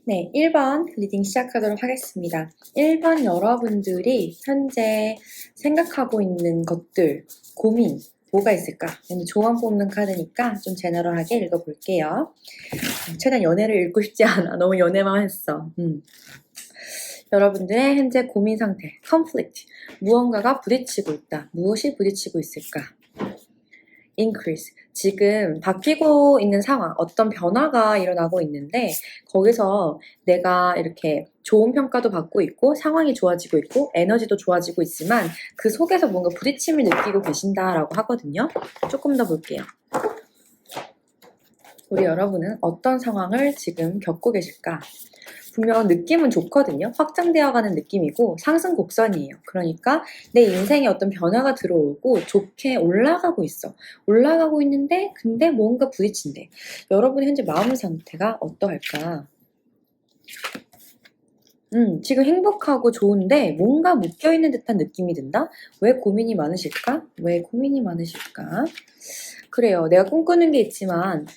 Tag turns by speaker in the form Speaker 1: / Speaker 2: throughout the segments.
Speaker 1: 네, 1번 리딩 시작하도록 하겠습니다. 1번 여러분들이 현재 생각하고 있는 것들, 고민, 뭐가 있을까? 오늘 조언 뽑는 카드니까 좀 제너럴하게 읽어볼게요. 최대한 연애를 읽고 싶지 않아. 너무 연애만 했어. 여러분들의 현재 고민 상태, conflict, 무언가가 부딪히고 있다. 무엇이 부딪히고 있을까? increase. 지금 바뀌고 있는 상황, 어떤 변화가 일어나고 있는데 거기서 내가 이렇게 좋은 평가도 받고 있고 상황이 좋아지고 있고 에너지도 좋아지고 있지만 그 속에서 뭔가 부딪힘을 느끼고 계신다라고 하거든요. 조금 더 볼게요. 우리 여러분은 어떤 상황을 지금 겪고 계실까? 분명 느낌은 좋거든요. 확장되어가는 느낌이고 상승 곡선이에요. 그러니까 내 인생에 어떤 변화가 들어오고 좋게 올라가고 있어. 올라가고 있는데 근데 뭔가 부딪힌대. 여러분의 현재 마음 상태가 어떠할까? 지금 행복하고 좋은데 뭔가 묶여있는 듯한 느낌이 든다? 왜 고민이 많으실까? 왜 고민이 많으실까? 그래요. 내가 꿈꾸는 게 있지만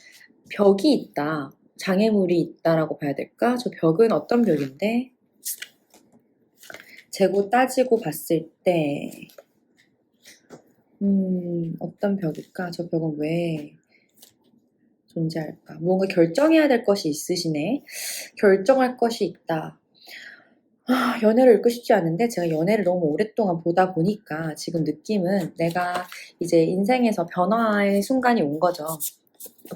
Speaker 1: 벽이 있다. 장애물이 있다라고 봐야 될까? 저 벽은 어떤 벽인데? 재고 따지고 봤을 때 어떤 벽일까? 저 벽은 왜 존재할까? 뭔가 결정해야 될 것이 있으시네. 결정할 것이 있다. 연애를 읽고 싶지 않은데 제가 연애를 너무 오랫동안 보다 보니까 지금 느낌은 내가 이제 인생에서 변화의 순간이 온 거죠.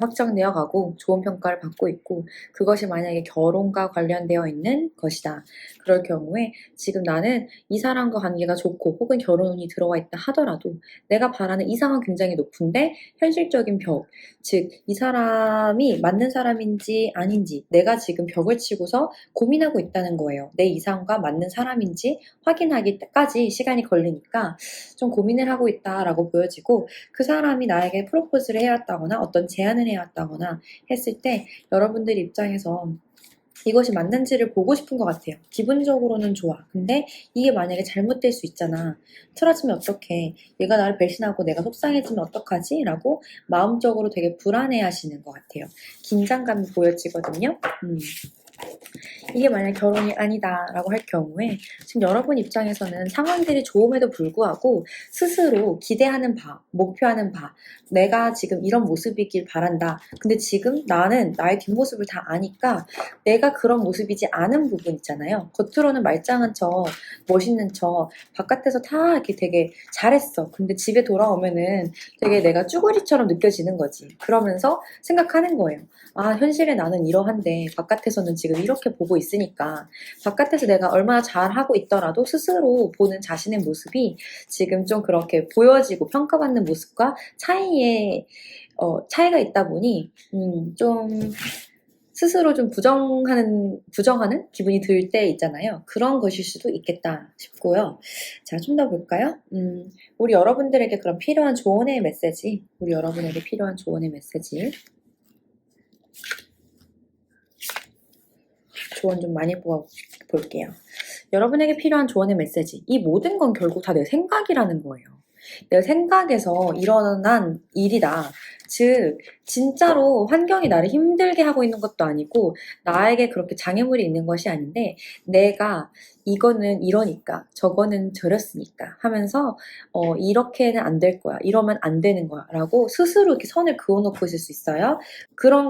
Speaker 1: 확정되어 가고 좋은 평가를 받고 있고 그것이 만약에 결혼과 관련되어 있는 것이다. 그럴 경우에 지금 나는 이 사람과 관계가 좋고 혹은 결혼이 들어와 있다 하더라도 내가 바라는 이상은 굉장히 높은데 현실적인 벽, 즉 이 사람이 맞는 사람인지 아닌지 내가 지금 벽을 치고서 고민하고 있다는 거예요. 내 이상과 맞는 사람인지 확인하기까지 시간이 걸리니까 좀 고민을 하고 있다라고 보여지고 그 사람이 나에게 프로포즈를 해왔다거나 어떤 제안을 해왔다거나 했을 때 여러분들 입장에서 이것이 맞는지를 보고 싶은 것 같아요. 기분적으로는 좋아. 근데 이게 만약에 잘못될 수 있잖아. 틀어지면 어떡해. 얘가 나를 배신하고 내가 속상해지면 어떡하지? 라고 마음적으로 되게 불안해 하시는 것 같아요. 긴장감이 보여지거든요. 이게 만약 결혼이 아니다라고 할 경우에 지금 여러분 입장에서는 상황들이 좋음에도 불구하고 스스로 기대하는 바, 목표하는 바, 내가 지금 이런 모습이길 바란다. 근데 지금 나는 나의 뒷모습을 다 아니까 내가 그런 모습이지 않은 부분 있잖아요. 겉으로는 말짱한 척, 멋있는 척, 바깥에서 다 이렇게 되게 잘했어. 근데 집에 돌아오면은 되게 내가 쭈구리처럼 느껴지는 거지. 그러면서 생각하는 거예요. 아, 현실에 나는 이러한데 바깥에서는 지금 이렇게 보고 있으니까 바깥에서 내가 얼마나 잘하고 있더라도 스스로 보는 자신의 모습이 지금 좀 그렇게 보여지고 평가받는 모습과 차이가 있다 보니 좀 스스로 좀 부정하는 기분이 들 때 있잖아요. 그런 것일 수도 있겠다 싶고요. 자, 좀 더 볼까요? 우리 여러분들에게 그럼 필요한 조언의 메시지, 우리 여러분에게 필요한 조언의 메시지 조언 좀 많이 뽑아볼게요. 여러분에게 필요한 조언의 메시지. 이 모든 건 결국 다 내 생각이라는 거예요. 내 생각에서 일어난 일이다. 즉 진짜로 환경이 나를 힘들게 하고 있는 것도 아니고 나에게 그렇게 장애물이 있는 것이 아닌데 내가 이거는 이러니까 저거는 저랬으니까 하면서 이렇게는 안 될 거야. 이러면 안 되는 거야. 라고 스스로 이렇게 선을 그어놓고 있을 수 있어요. 그런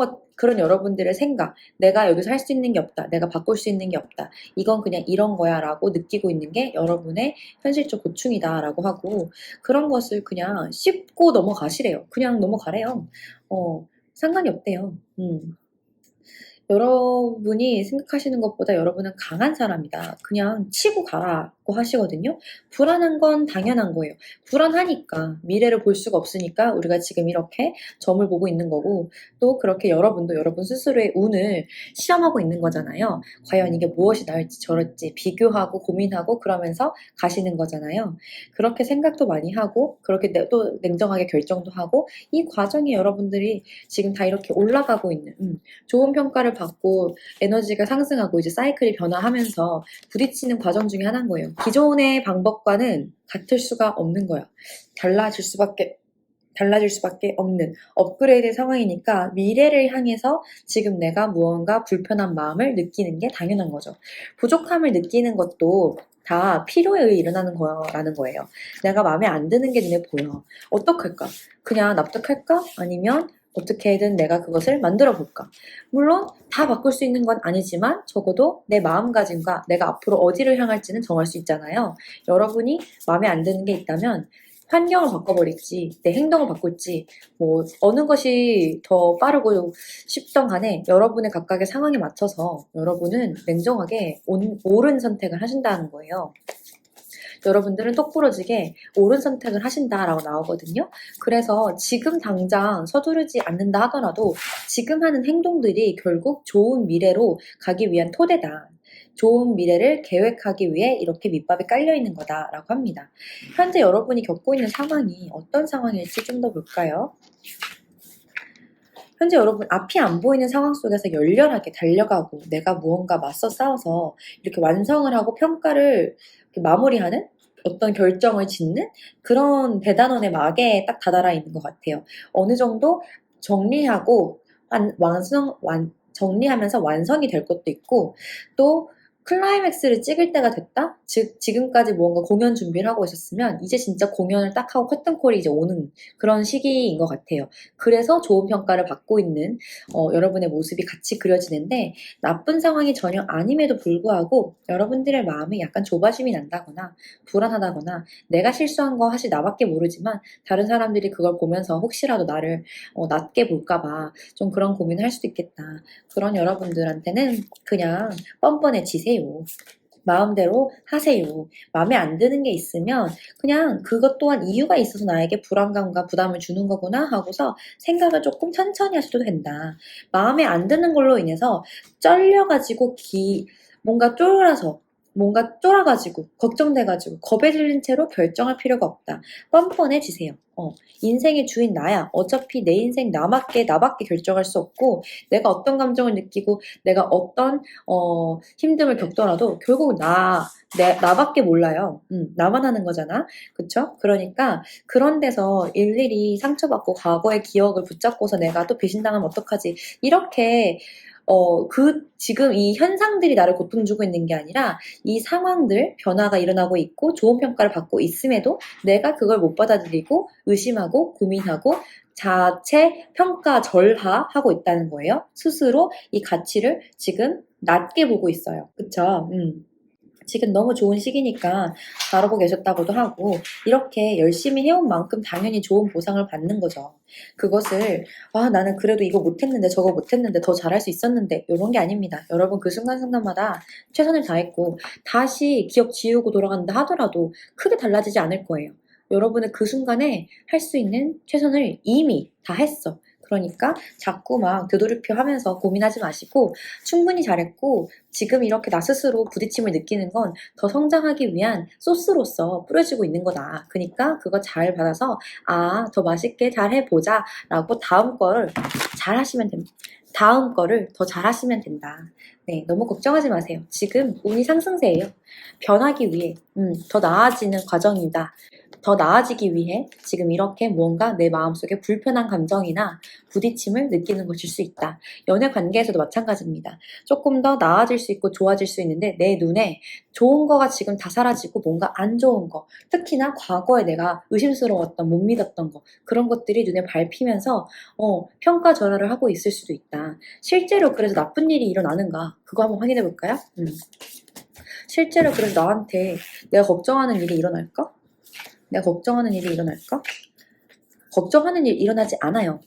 Speaker 1: 여러분들의 생각, 내가 여기서 할 수 있는 게 없다. 내가 바꿀 수 있는 게 없다. 이건 그냥 이런 거야 라고 느끼고 있는 게 여러분의 현실적 고충이다 라고 하고 그런 것을 그냥 씹고 넘어가시래요. 그냥 넘어가래요. 상관이 없대요. 여러분이 생각하시는 것보다 여러분은 강한 사람이다. 그냥 치고 가라고 하시거든요. 불안한 건 당연한 거예요. 불안하니까 미래를 볼 수가 없으니까 우리가 지금 이렇게 점을 보고 있는 거고 또 그렇게 여러분도 여러분 스스로의 운을 시험하고 있는 거잖아요. 과연 이게 무엇이 나을지 저럴지 비교하고 고민하고 그러면서 가시는 거잖아요. 그렇게 생각도 많이 하고 그렇게 또 냉정하게 결정도 하고 이 과정이 여러분들이 지금 다 이렇게 올라가고 있는 좋은 평가를 받고 에너지가 상승하고 이제 사이클이 변화하면서 부딪히는 과정 중에 하나인 거예요. 기존의 방법과는 같을 수가 없는 거야. 달라질 수밖에 달라질 수밖에 없는 업그레이드 상황이니까 미래를 향해서 지금 내가 무언가 불편한 마음을 느끼는 게 당연한 거죠. 부족함을 느끼는 것도 다 필요에 의해 일어나는 거라는 거예요. 내가 마음에 안 드는 게 눈에 보여. 어떡할까? 그냥 납득할까? 아니면 어떻게든 내가 그것을 만들어 볼까? 물론 다 바꿀 수 있는 건 아니지만 적어도 내 마음가짐과 내가 앞으로 어디를 향할지는 정할 수 있잖아요. 여러분이 마음에 안 드는 게 있다면 환경을 바꿔버릴지, 내 행동을 바꿀지, 뭐, 어느 것이 더 빠르고 쉽던 간에 여러분의 각각의 상황에 맞춰서 여러분은 냉정하게 옳은 선택을 하신다는 거예요. 여러분들은 똑부러지게 옳은 선택을 하신다라고 나오거든요. 그래서 지금 당장 서두르지 않는다 하더라도 지금 하는 행동들이 결국 좋은 미래로 가기 위한 토대다. 좋은 미래를 계획하기 위해 이렇게 밑밥이 깔려 있는 거다라고 합니다. 현재 여러분이 겪고 있는 상황이 어떤 상황일지 좀 더 볼까요? 현재 여러분 앞이 안 보이는 상황 속에서 열렬하게 달려가고 내가 무언가 맞서 싸워서 이렇게 완성을 하고 평가를 이렇게 마무리하는 어떤 결정을 짓는 그런 대단원의 막에 딱 다다라 있는 것 같아요. 어느 정도 정리하고 정리하면서 완성이 될 것도 있고 또 클라이맥스를 찍을 때가 됐다? 즉 지금까지 무언가 공연 준비를 하고 있었으면 이제 진짜 공연을 딱 하고 커튼콜이 이제 오는 그런 시기인 것 같아요. 그래서 좋은 평가를 받고 있는 여러분의 모습이 같이 그려지는데 나쁜 상황이 전혀 아님에도 불구하고 여러분들의 마음이 약간 조바심이 난다거나 불안하다거나 내가 실수한 거 사실 나밖에 모르지만 다른 사람들이 그걸 보면서 혹시라도 나를 낮게 볼까봐 좀 그런 고민을 할 수도 있겠다. 그런 여러분들한테는 그냥 뻔뻔해지세요. 마음대로 하세요. 마음에 안 드는 게 있으면 그냥 그것 또한 이유가 있어서 나에게 불안감과 부담을 주는 거구나 하고서 생각을 조금 천천히 하셔도 된다. 마음에 안 드는 걸로 인해서 쩔려가지고 뭔가 쫄아가지고 걱정돼가지고 겁에 질린 채로 결정할 필요가 없다. 뻔뻔해지세요. 인생의 주인 나야. 어차피 내 인생 나밖에 결정할 수 없고 내가 어떤 감정을 느끼고 내가 어떤 힘듦을 겪더라도 결국 나밖에 몰라요. 나만 하는 거잖아. 그쵸? 그러니까 그런 데서 일일이 상처받고 과거의 기억을 붙잡고서 내가 또 배신당하면 어떡하지? 이렇게 지금 이 현상들이 나를 고통 주고 있는 게 아니라 이 상황들, 변화가 일어나고 있고 좋은 평가를 받고 있음에도 내가 그걸 못 받아들이고 의심하고 고민하고 자체 평가 절하하고 있다는 거예요. 스스로 이 가치를 지금 낮게 보고 있어요. 그쵸? 지금 너무 좋은 시기니까 잘하고 계셨다고도 하고 이렇게 열심히 해온 만큼 당연히 좋은 보상을 받는 거죠. 그것을 나는 그래도 이거 못했는데 저거 못했는데 더 잘할 수 있었는데 이런 게 아닙니다. 여러분 그 순간순간마다 최선을 다했고 다시 기억 지우고 돌아간다 하더라도 크게 달라지지 않을 거예요. 여러분은 그 순간에 할 수 있는 최선을 이미 다 했어. 그러니까 자꾸 막 되돌이표 하면서 고민하지 마시고 충분히 잘했고 지금 이렇게 나 스스로 부딪힘을 느끼는 건 더 성장하기 위한 소스로서 뿌려지고 있는 거다. 그러니까 그거 잘 받아서 더 맛있게 잘 해보자 라고 다음 거를 더 잘하시면 된다. 네, 너무 걱정하지 마세요. 지금 운이 상승세예요. 변하기 위해 더 나아지는 과정이다. 더 나아지기 위해 지금 이렇게 무언가 내 마음속에 불편한 감정이나 부딪힘을 느끼는 것일 수 있다. 연애 관계에서도 마찬가지입니다. 조금 더 나아질 수 있고 좋아질 수 있는데 내 눈에 좋은 거가 지금 다 사라지고 뭔가 안 좋은 거, 특히나 과거에 내가 의심스러웠던, 못 믿었던 거 그런 것들이 눈에 밟히면서 평가 절하를 하고 있을 수도 있다. 실제로 그래서 나쁜 일이 일어나는가? 그거 한번 확인해 볼까요? 실제로 그래서 나한테 내가 걱정하는 일이 일어날까? 내가 걱정하는 일이 일어날까? 걱정하는 일 일어나지 않아요.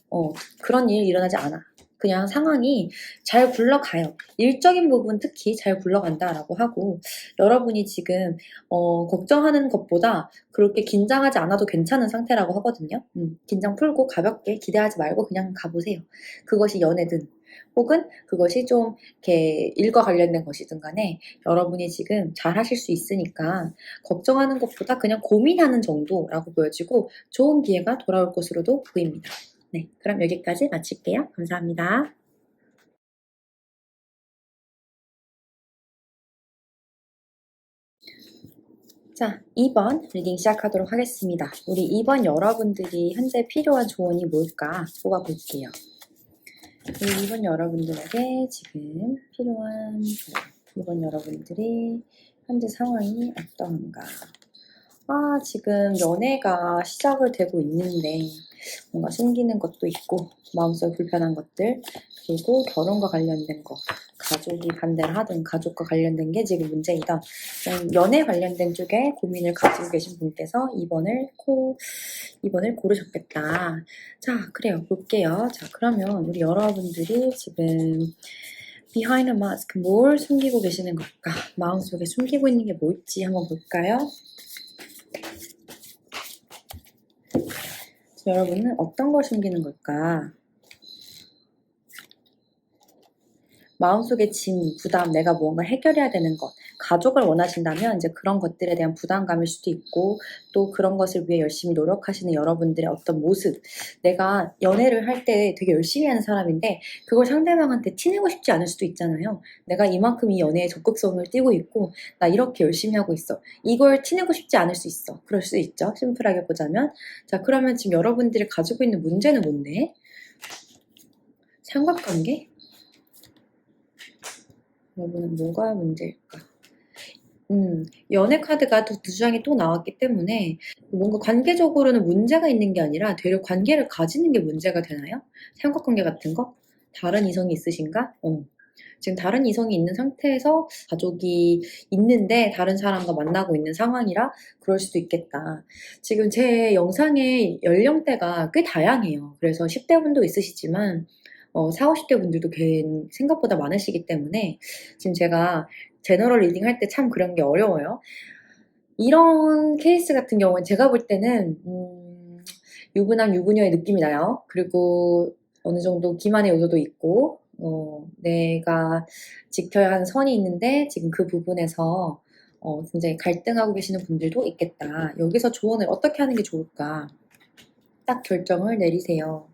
Speaker 1: 그런 일 일어나지 않아. 그냥 상황이 잘 굴러가요. 일적인 부분 특히 잘 굴러간다라고 하고 여러분이 지금 걱정하는 것보다 그렇게 긴장하지 않아도 괜찮은 상태라고 하거든요. 긴장 풀고 가볍게 기대하지 말고 그냥 가보세요. 그것이 연애든 혹은 그것이 좀 이렇게 일과 관련된 것이든 간에 여러분이 지금 잘 하실 수 있으니까 걱정하는 것보다 그냥 고민하는 정도라고 보여지고 좋은 기회가 돌아올 것으로도 보입니다. 네, 그럼 여기까지 마칠게요. 감사합니다. 자, 2번 리딩 시작하도록 하겠습니다. 우리 2번 여러분들이 현재 필요한 조언이 뭘까 뽑아볼게요. 우리 2번 여러분들에게 지금 필요한 조언. 2번 여러분들이 현재 상황이 어떠한가. 지금 연애가 시작을 되고 있는데 뭔가 숨기는 것도 있고 마음속에 불편한 것들, 그리고 결혼과 관련된 거, 가족이 반대를 하든 가족과 관련된 게 지금 문제이다. 연애 관련된 쪽에 고민을 가지고 계신 분께서 2번을 고르셨겠다. 자, 그래요. 볼게요. 자, 그러면 우리 여러분들이 지금 behind a mask, 뭘 숨기고 계시는 걸까? 마음속에 숨기고 있는 게 뭘지 한번 볼까요? 여러분은 어떤 걸 숨기는 걸까? 마음속에 짐, 부담, 내가 무언가 해결해야 되는 것, 가족을 원하신다면 이제 그런 것들에 대한 부담감일 수도 있고, 또 그런 것을 위해 열심히 노력하시는 여러분들의 어떤 모습, 내가 연애를 할 때 되게 열심히 하는 사람인데 그걸 상대방한테 티내고 싶지 않을 수도 있잖아요. 내가 이만큼 이 연애에 적극성을 띠고 있고 나 이렇게 열심히 하고 있어. 이걸 티내고 싶지 않을 수 있어. 그럴 수 있죠. 심플하게 보자면. 자, 그러면 지금 여러분들이 가지고 있는 문제는 뭔데? 삼각관계? 여러분은 뭐가 문제일까? 연애 카드가 두 장이 또 나왔기 때문에 뭔가 관계적으로는 문제가 있는 게 아니라 되려 관계를 가지는 게 문제가 되나요? 삼각관계 같은 거? 다른 이성이 있으신가? 지금 다른 이성이 있는 상태에서 가족이 있는데 다른 사람과 만나고 있는 상황이라 그럴 수도 있겠다. 지금 제 영상의 연령대가 꽤 다양해요. 그래서 10대 분도 있으시지만 40, 50대 분들도 생각보다 많으시기 때문에 지금 제가 제너럴 리딩 할 때 참 그런 게 어려워요. 이런 케이스 같은 경우는 제가 볼 때는 유부남, 유부녀의 느낌이 나요. 그리고 어느 정도 기만의 요소도 있고 내가 지켜야 하는 선이 있는데 지금 그 부분에서 굉장히 갈등하고 계시는 분들도 있겠다. 여기서 조언을 어떻게 하는 게 좋을까? 딱 결정을 내리세요.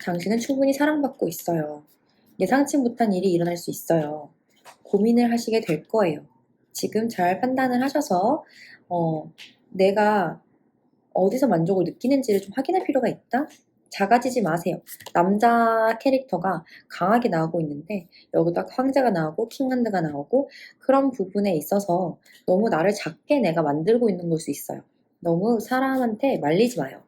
Speaker 1: 당신은 충분히 사랑받고 있어요. 예상치 못한 일이 일어날 수 있어요. 고민을 하시게 될 거예요. 지금 잘 판단을 하셔서 내가 어디서 만족을 느끼는지를 좀 확인할 필요가 있다? 작아지지 마세요. 남자 캐릭터가 강하게 나오고 있는데 여기다 황제가 나오고 킹한드가 나오고 그런 부분에 있어서 너무 나를 작게 내가 만들고 있는 걸 수 있어요. 너무 사람한테 말리지 마요.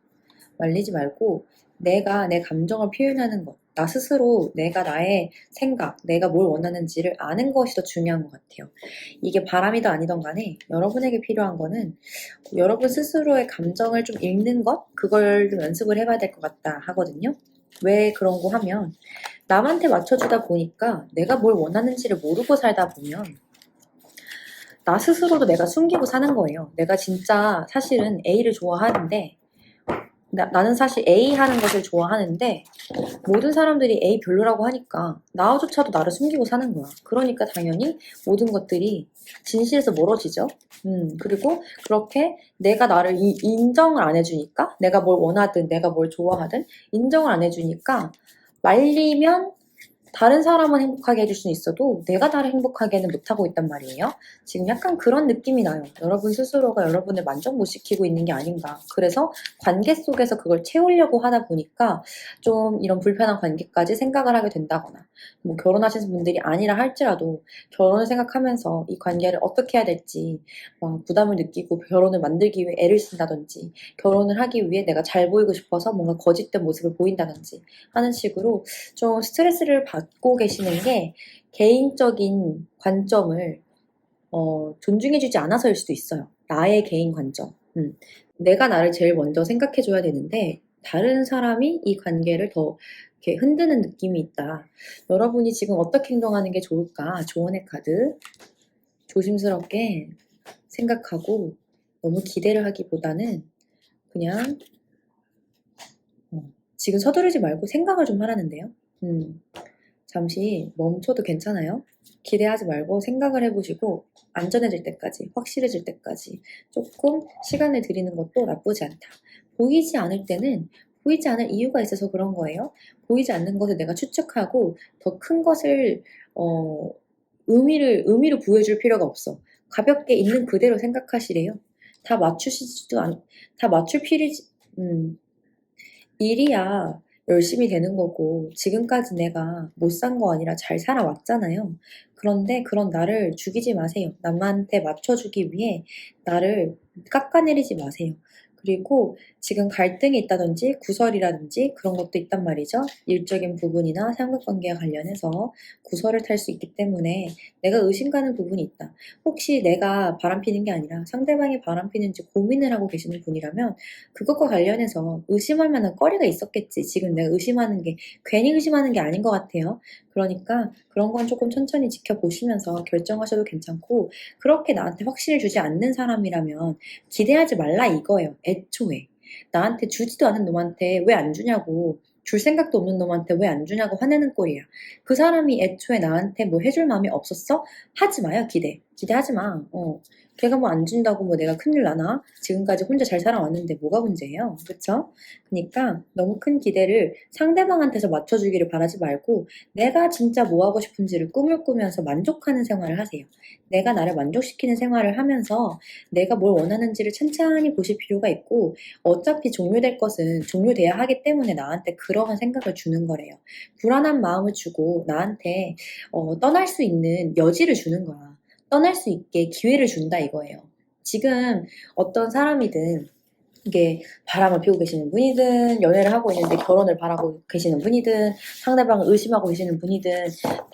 Speaker 1: 말리지 말고 내가 내 감정을 표현하는 것, 나 스스로 내가 나의 생각, 내가 뭘 원하는지를 아는 것이 더 중요한 것 같아요. 이게 바람이든 아니든 간에 여러분에게 필요한 거는 여러분 스스로의 감정을 좀 읽는 것? 그걸 좀 연습을 해봐야 될 것 같다 하거든요. 왜 그런 거 하면 남한테 맞춰주다 보니까 내가 뭘 원하는지를 모르고 살다 보면 나 스스로도 내가 숨기고 사는 거예요. 내가 진짜 사실은 A를 좋아하는데 나는 사실 A 하는 것을 좋아하는데 모든 사람들이 A 별로라고 하니까 나조차도 나를 숨기고 사는 거야. 그러니까 당연히 모든 것들이 진실에서 멀어지죠. 그리고 그렇게 내가 나를 인정을 안 해주니까 내가 뭘 원하든 내가 뭘 좋아하든 인정을 안 해주니까 말리면 다른 사람은 행복하게 해줄 수는 있어도 내가 나를 행복하게는 못하고 있단 말이에요. 지금 약간 그런 느낌이 나요. 여러분 스스로가 여러분을 만족 못 시키고 있는 게 아닌가. 그래서 관계 속에서 그걸 채우려고 하다 보니까 좀 이런 불편한 관계까지 생각을 하게 된다거나 뭐 결혼하신 분들이 아니라 할지라도 결혼을 생각하면서 이 관계를 어떻게 해야 될지 부담을 느끼고 결혼을 만들기 위해 애를 쓴다든지 결혼을 하기 위해 내가 잘 보이고 싶어서 뭔가 거짓된 모습을 보인다든지 하는 식으로 좀 스트레스를 받고 계시는 게 개인적인 관점을 존중해주지 않아서일 수도 있어요. 나의 개인 관점. 내가 나를 제일 먼저 생각해줘야 되는데 다른 사람이 이 관계를 더 이렇게 흔드는 느낌이 있다. 여러분이 지금 어떻게 행동하는 게 좋을까? 조언의 카드. 조심스럽게 생각하고 너무 기대를 하기보다는 그냥 지금 서두르지 말고 생각을 좀 하라는데요. 잠시 멈춰도 괜찮아요. 기대하지 말고 생각을 해보시고 안전해질 때까지, 확실해질 때까지 조금 시간을 들이는 것도 나쁘지 않다. 보이지 않을 때는 보이지 않을 이유가 있어서 그런 거예요. 보이지 않는 것을 내가 추측하고 더 큰 것을 의미를 부여줄 필요가 없어. 가볍게 있는 그대로 생각하시래요. 다 맞추시지도 다 맞출 일이야 열심히 되는 거고, 지금까지 내가 못 산 거 아니라 잘 살아왔잖아요. 그런데 그런 나를 죽이지 마세요. 남한테 맞춰주기 위해 나를 깎아내리지 마세요. 그리고 지금 갈등이 있다든지 구설이라든지 그런 것도 있단 말이죠. 일적인 부분이나 삼각관계와 관련해서 구설을 탈 수 있기 때문에 내가 의심가는 부분이 있다. 혹시 내가 바람피는 게 아니라 상대방이 바람피는지 고민을 하고 계시는 분이라면 그것과 관련해서 의심할 만한 거리가 있었겠지. 지금 내가 의심하는 게 괜히 의심하는 게 아닌 것 같아요. 그러니까 그런 건 조금 천천히 지켜보시면서 결정하셔도 괜찮고, 그렇게 나한테 확신을 주지 않는 사람이라면 기대하지 말라 이거예요. 애초에 나한테 주지도 않은 놈한테 왜 안 주냐고, 줄 생각도 없는 놈한테 왜 안 주냐고 화내는 꼴이야. 그 사람이 애초에 나한테 뭐 해줄 마음이 없었어? 하지 마요. 기대하지 마. 걔가 뭐 안 준다고 뭐 내가 큰일 나나? 지금까지 혼자 잘 살아왔는데 뭐가 문제예요? 그쵸? 그러니까 너무 큰 기대를 상대방한테서 맞춰주기를 바라지 말고, 내가 진짜 뭐 하고 싶은지를 꿈을 꾸면서 만족하는 생활을 하세요. 내가 나를 만족시키는 생활을 하면서 내가 뭘 원하는지를 찬찬히 보실 필요가 있고, 어차피 종료될 것은 종료돼야 하기 때문에 나한테 그러한 생각을 주는 거래요. 불안한 마음을 주고 나한테 떠날 수 있는 여지를 주는 거야. 떠날 수 있게 기회를 준다 이거예요. 지금 어떤 사람이든, 이게 바람을 피우고 계시는 분이든, 연애를 하고 있는데 결혼을 바라고 계시는 분이든, 상대방을 의심하고 계시는 분이든,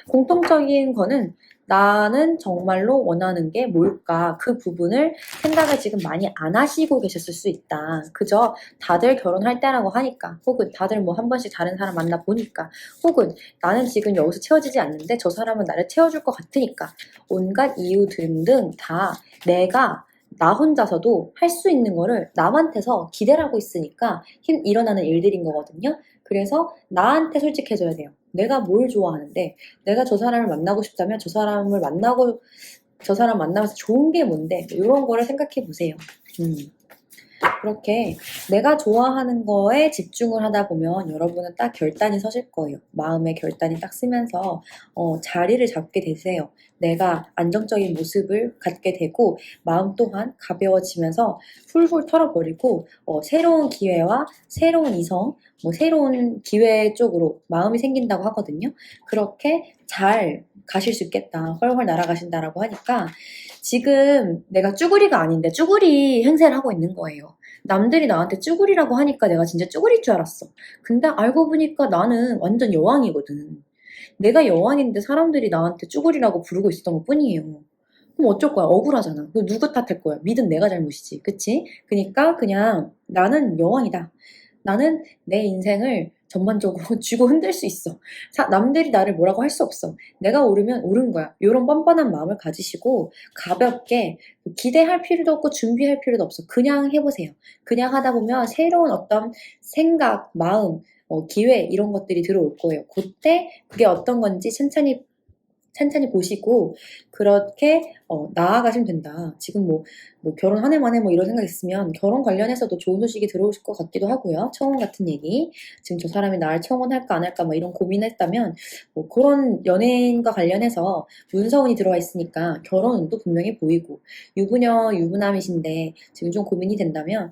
Speaker 1: 공통적인 거는 나는 정말로 원하는 게 뭘까? 그 부분을 생각을 지금 많이 안 하시고 계셨을 수 있다. 그저 다들 결혼할 때라고 하니까, 혹은 다들 뭐 한 번씩 다른 사람 만나 보니까, 혹은 나는 지금 여기서 채워지지 않는데 저 사람은 나를 채워줄 것 같으니까, 온갖 이유 등등 다 내가 나 혼자서도 할 수 있는 거를 남한테서 기대를 하고 있으니까 일어나는 일들인 거거든요. 그래서 나한테 솔직해져야 돼요. 내가 뭘 좋아하는데, 내가 저 사람을 만나고 싶다면 저 사람 만나면서 좋은 게 뭔데, 이런 거를 생각해 보세요. 그렇게 내가 좋아하는 거에 집중을 하다 보면 여러분은 딱 결단이 서실 거예요. 마음의 결단이 딱 쓰면서 자리를 잡게 되세요. 내가 안정적인 모습을 갖게 되고, 마음 또한 가벼워지면서 훌훌 털어버리고, 새로운 기회와 새로운 이성, 뭐 새로운 기회 쪽으로 마음이 생긴다고 하거든요. 그렇게 잘 가실 수 있겠다. 훨훨 날아가신다라고 하니까, 지금 내가 쭈구리가 아닌데 쭈구리 행세를 하고 있는 거예요. 남들이 나한테 쭈구리라고 하니까 내가 진짜 쭈구리일 줄 알았어. 근데 알고 보니까 나는 완전 여왕이거든. 내가 여왕인데 사람들이 나한테 쭈구리라고 부르고 있었던 것 뿐이에요. 그럼 어쩔 거야? 억울하잖아. 그럼 누구 탓할 거야? 믿은 내가 잘못이지. 그치? 그니까 그냥 나는 여왕이다. 나는 내 인생을 전반적으로 쥐고 흔들 수 있어. 남들이 나를 뭐라고 할 수 없어. 내가 오르면 오른 거야. 이런 뻔뻔한 마음을 가지시고 가볍게, 기대할 필요도 없고 준비할 필요도 없어. 그냥 해보세요. 그냥 하다 보면 새로운 어떤 생각, 마음, 기회 이런 것들이 들어올 거예요. 그때 그게 어떤 건지 천천히 보시고 그렇게 나아가시면 된다. 지금 뭐 결혼 한 해 만에 뭐 이런 생각 있으면 결혼 관련해서도 좋은 소식이 들어오실 것 같기도 하고요. 청혼 같은 얘기. 지금 저 사람이 나를 청혼할까 안 할까 뭐 이런 고민했다면, 뭐 그런 연예인과 관련해서 문서운이 들어와 있으니까 결혼 운도 분명히 보이고, 유부녀 유부남이신데 지금 좀 고민이 된다면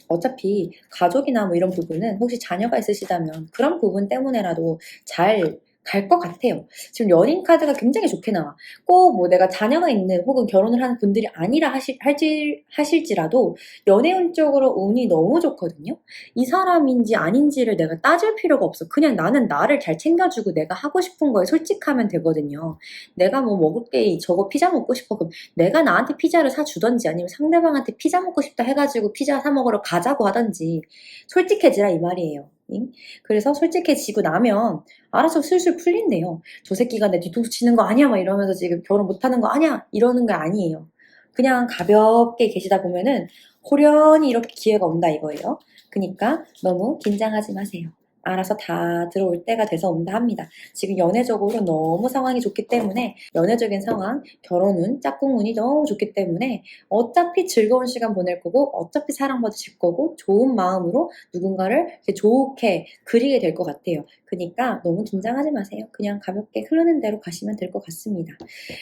Speaker 1: 어차피 가족이나 뭐 이런 부분은, 혹시 자녀가 있으시다면 그런 부분 때문에라도 잘 갈 것 같아요. 지금 연인 카드가 굉장히 좋게 나와. 꼭 뭐 내가 자녀가 있는 혹은 결혼을 하는 분들이 아니라 하실지라도 연애운 쪽으로 운이 너무 좋거든요. 이 사람인지 아닌지를 내가 따질 필요가 없어. 그냥 나는 나를 잘 챙겨주고 내가 하고 싶은 거에 솔직하면 되거든요. 내가 뭐 먹을 게 저거 피자 먹고 싶어. 그럼 내가 나한테 피자를 사주던지, 아니면 상대방한테 피자 먹고 싶다 해가지고 피자 사 먹으러 가자고 하던지 솔직해지라 이 말이에요. 그래서 솔직해지고 나면 알아서 슬슬 풀린대요. 저 새끼가 내 뒤통수 치는 거 아니야? 막 이러면서 지금 결혼 못하는 거 아니야? 이러는 게 아니에요. 그냥 가볍게 계시다 보면은 호련히 이렇게 기회가 온다 이거예요. 그러니까 너무 긴장하지 마세요. 알아서 다 들어올 때가 돼서 온다 합니다. 지금 연애적으로 너무 상황이 좋기 때문에 연애적인 상황, 결혼운, 짝꿍운이 너무 좋기 때문에 어차피 즐거운 시간 보낼 거고 어차피 사랑받으실 거고 좋은 마음으로 누군가를 이렇게 좋게 그리게 될 것 같아요. 그러니까 너무 긴장하지 마세요. 그냥 가볍게 흐르는 대로 가시면 될 것 같습니다.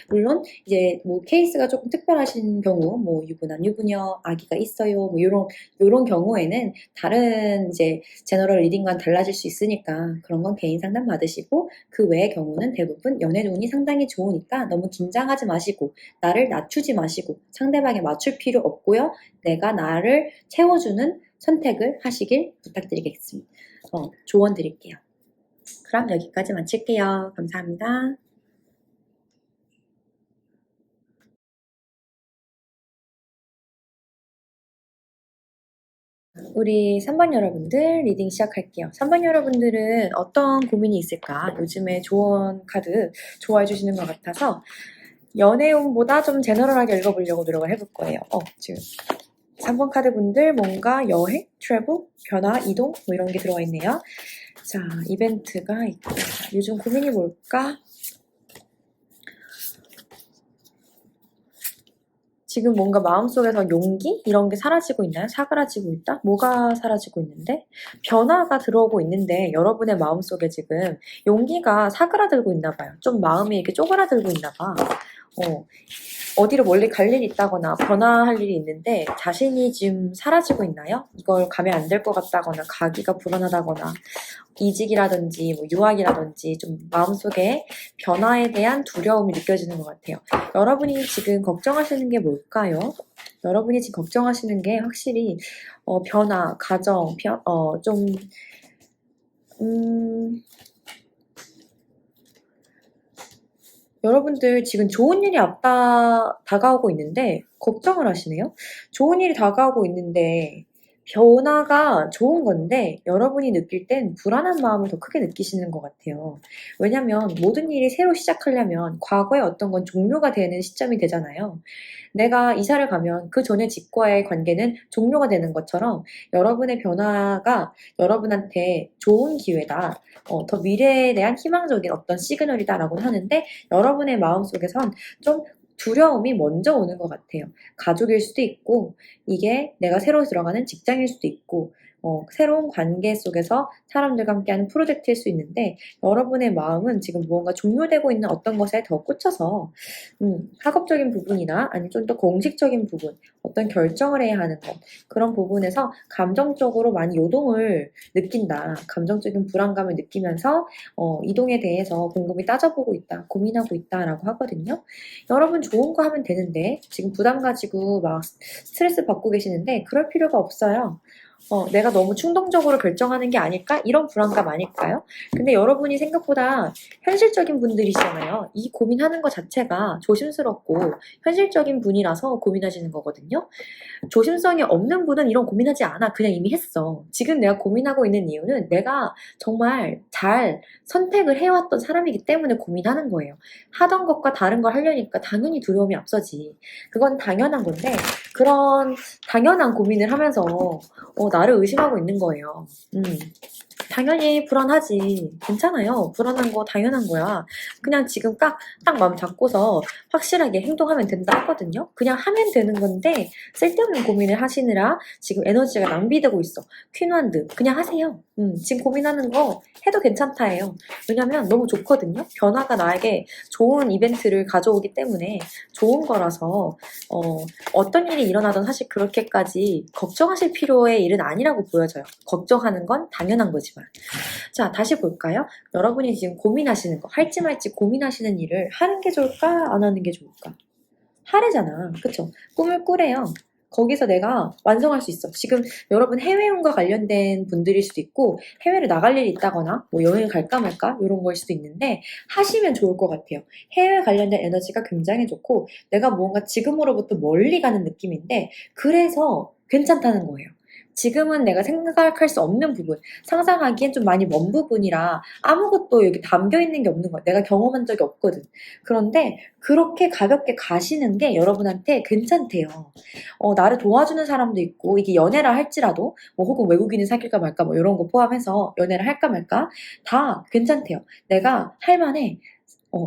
Speaker 1: 물론 이제 뭐 케이스가 조금 특별하신 경우 뭐 유부남, 유부녀, 아기가 있어요 뭐 요런 경우에는 다른 이제 제너럴 리딩과는 달라질 수 있으니까 그런 건 개인 상담 받으시고 그 외의 경우는 대부분 연애 운이 상당히 좋으니까 너무 긴장하지 마시고 나를 낮추지 마시고 상대방에 맞출 필요 없고요. 내가 나를 채워주는 선택을 하시길 부탁드리겠습니다. 조언 드릴게요. 그럼 여기까지 마칠게요. 감사합니다. 우리 3번 여러분들 리딩 시작할게요. 3번 여러분들은 어떤 고민이 있을까? 요즘에 조언 카드 좋아해 주시는 것 같아서 연애운보다 좀 제너럴하게 읽어보려고 노력을 해볼 거예요. 지금 3번 카드 분들 뭔가 여행, 트래블, 변화, 이동 뭐 이런 게 들어가 있네요. 자, 이벤트가 있고 요즘 고민이 뭘까? 지금 뭔가 마음속에서 용기? 이런 게 사라지고 있나요? 사그라지고 있다? 뭐가 사라지고 있는데? 변화가 들어오고 있는데 여러분의 마음속에 지금 용기가 사그라들고 있나 봐요. 좀 마음이 이렇게 쪼그라들고 있나 봐. 어디로 멀리 갈 일이 있다거나 변화할 일이 있는데 자신이 지금 사라지고 있나요? 이걸 가면 안 될 것 같다거나 가기가 불안하다거나 이직이라든지 뭐 유학이라든지 좀 마음속에 변화에 대한 두려움이 느껴지는 것 같아요. 여러분이 지금 걱정하시는 게 뭘까요? 여러분이 지금 걱정하시는 게 확실히 변화, 가정, 좀 여러분들 지금 좋은 일이 다가오고 있는데 걱정을 하시네요. 좋은 일이 다가오고 있는데 변화가 좋은 건데 여러분이 느낄 땐 불안한 마음을 더 크게 느끼시는 것 같아요. 왜냐면 모든 일이 새로 시작하려면 과거의 어떤 건 종료가 되는 시점이 되잖아요. 내가 이사를 가면 그 전에 집과의 관계는 종료가 되는 것처럼 여러분의 변화가 여러분한테 좋은 기회다. 더 미래에 대한 희망적인 어떤 시그널이다라고 하는데 여러분의 마음속에선 좀 두려움이 먼저 오는 것 같아요. 가족일 수도 있고 이게 내가 새로 들어가는 직장일 수도 있고 새로운 관계 속에서 사람들과 함께하는 프로젝트일 수 있는데 여러분의 마음은 지금 무언가 종료되고 있는 어떤 것에 더 꽂혀서 학업적인 부분이나 아니면 좀 더 공식적인 부분 어떤 결정을 해야 하는 것 그런 부분에서 감정적으로 많이 요동을 느낀다. 감정적인 불안감을 느끼면서 이동에 대해서 곰곰이 따져보고 있다. 고민하고 있다라고 하거든요. 여러분 좋은 거 하면 되는데 지금 부담 가지고 막 스트레스 받고 계시는데 그럴 필요가 없어요. 내가 너무 충동적으로 결정하는 게 아닐까? 이런 불안감 아닐까요? 근데 여러분이 생각보다 현실적인 분들이시잖아요. 이 고민하는 것 자체가 조심스럽고 현실적인 분이라서 고민하시는 거거든요. 조심성이 없는 분은 이런 고민하지 않아. 그냥 이미 했어. 지금 내가 고민하고 있는 이유는 내가 정말 잘 선택을 해왔던 사람이기 때문에 고민하는 거예요. 하던 것과 다른 걸 하려니까 당연히 두려움이 앞서지. 그건 당연한 건데 그런 당연한 고민을 하면서 나를 의심하고 있는 거예요. 당연히 불안하지. 괜찮아요. 불안한 거 당연한 거야. 그냥 지금 딱 마음 잡고서 확실하게 행동하면 된다 하거든요. 그냥 하면 되는 건데 쓸데없는 고민을 하시느라 지금 에너지가 낭비되고 있어. 퀸완드 그냥 하세요. 지금 고민하는 거 해도 괜찮다예요. 왜냐면 너무 좋거든요. 변화가 나에게 좋은 이벤트를 가져오기 때문에 좋은 거라서 어떤 일이 일어나든 사실 그렇게까지 걱정하실 필요의 일은 아니라고 보여져요. 걱정하는 건 당연한 거지만. 자, 다시 볼까요? 여러분이 지금 고민하시는 거, 할지 말지 고민하시는 일을 하는 게 좋을까? 안 하는 게 좋을까? 하래잖아. 그쵸? 꿈을 꾸래요. 거기서 내가 완성할 수 있어. 지금 여러분 해외여행과 관련된 분들일 수도 있고 해외를 나갈 일이 있다거나 뭐 여행 갈까 말까 이런 걸 수도 있는데 하시면 좋을 것 같아요. 해외 관련된 에너지가 굉장히 좋고 내가 뭔가 지금으로부터 멀리 가는 느낌인데 그래서 괜찮다는 거예요. 지금은 내가 생각할 수 없는 부분, 상상하기엔 좀 많이 먼 부분이라 아무것도 여기 담겨 있는 게 없는 거야. 내가 경험한 적이 없거든. 그런데 그렇게 가볍게 가시는 게 여러분한테 괜찮대요. 나를 도와주는 사람도 있고, 이게 연애라 할지라도, 뭐 혹은 외국인을 사귈까 말까, 뭐 이런 거 포함해서 연애를 할까 말까, 다 괜찮대요. 내가 할만해.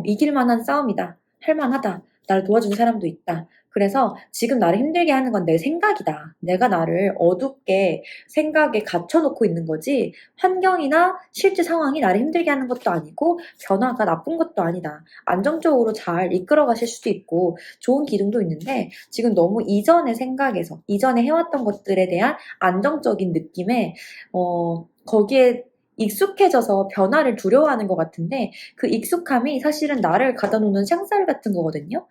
Speaker 1: 이길 만한 싸움이다. 할만하다. 나를 도와주는 사람도 있다. 그래서 지금 나를 힘들게 하는 건 내 생각이다. 내가 나를 어둡게 생각에 갇혀놓고 있는 거지, 환경이나 실제 상황이 나를 힘들게 하는 것도 아니고, 변화가 나쁜 것도 아니다. 안정적으로 잘 이끌어 가실 수도 있고, 좋은 기둥도 있는데, 지금 너무 이전의 생각에서, 이전에 해왔던 것들에 대한 안정적인 느낌에, 거기에 익숙해져서 변화를 두려워하는 것 같은데, 그 익숙함이 사실은 나를 가다 놓는 샹살 같은 거거든요.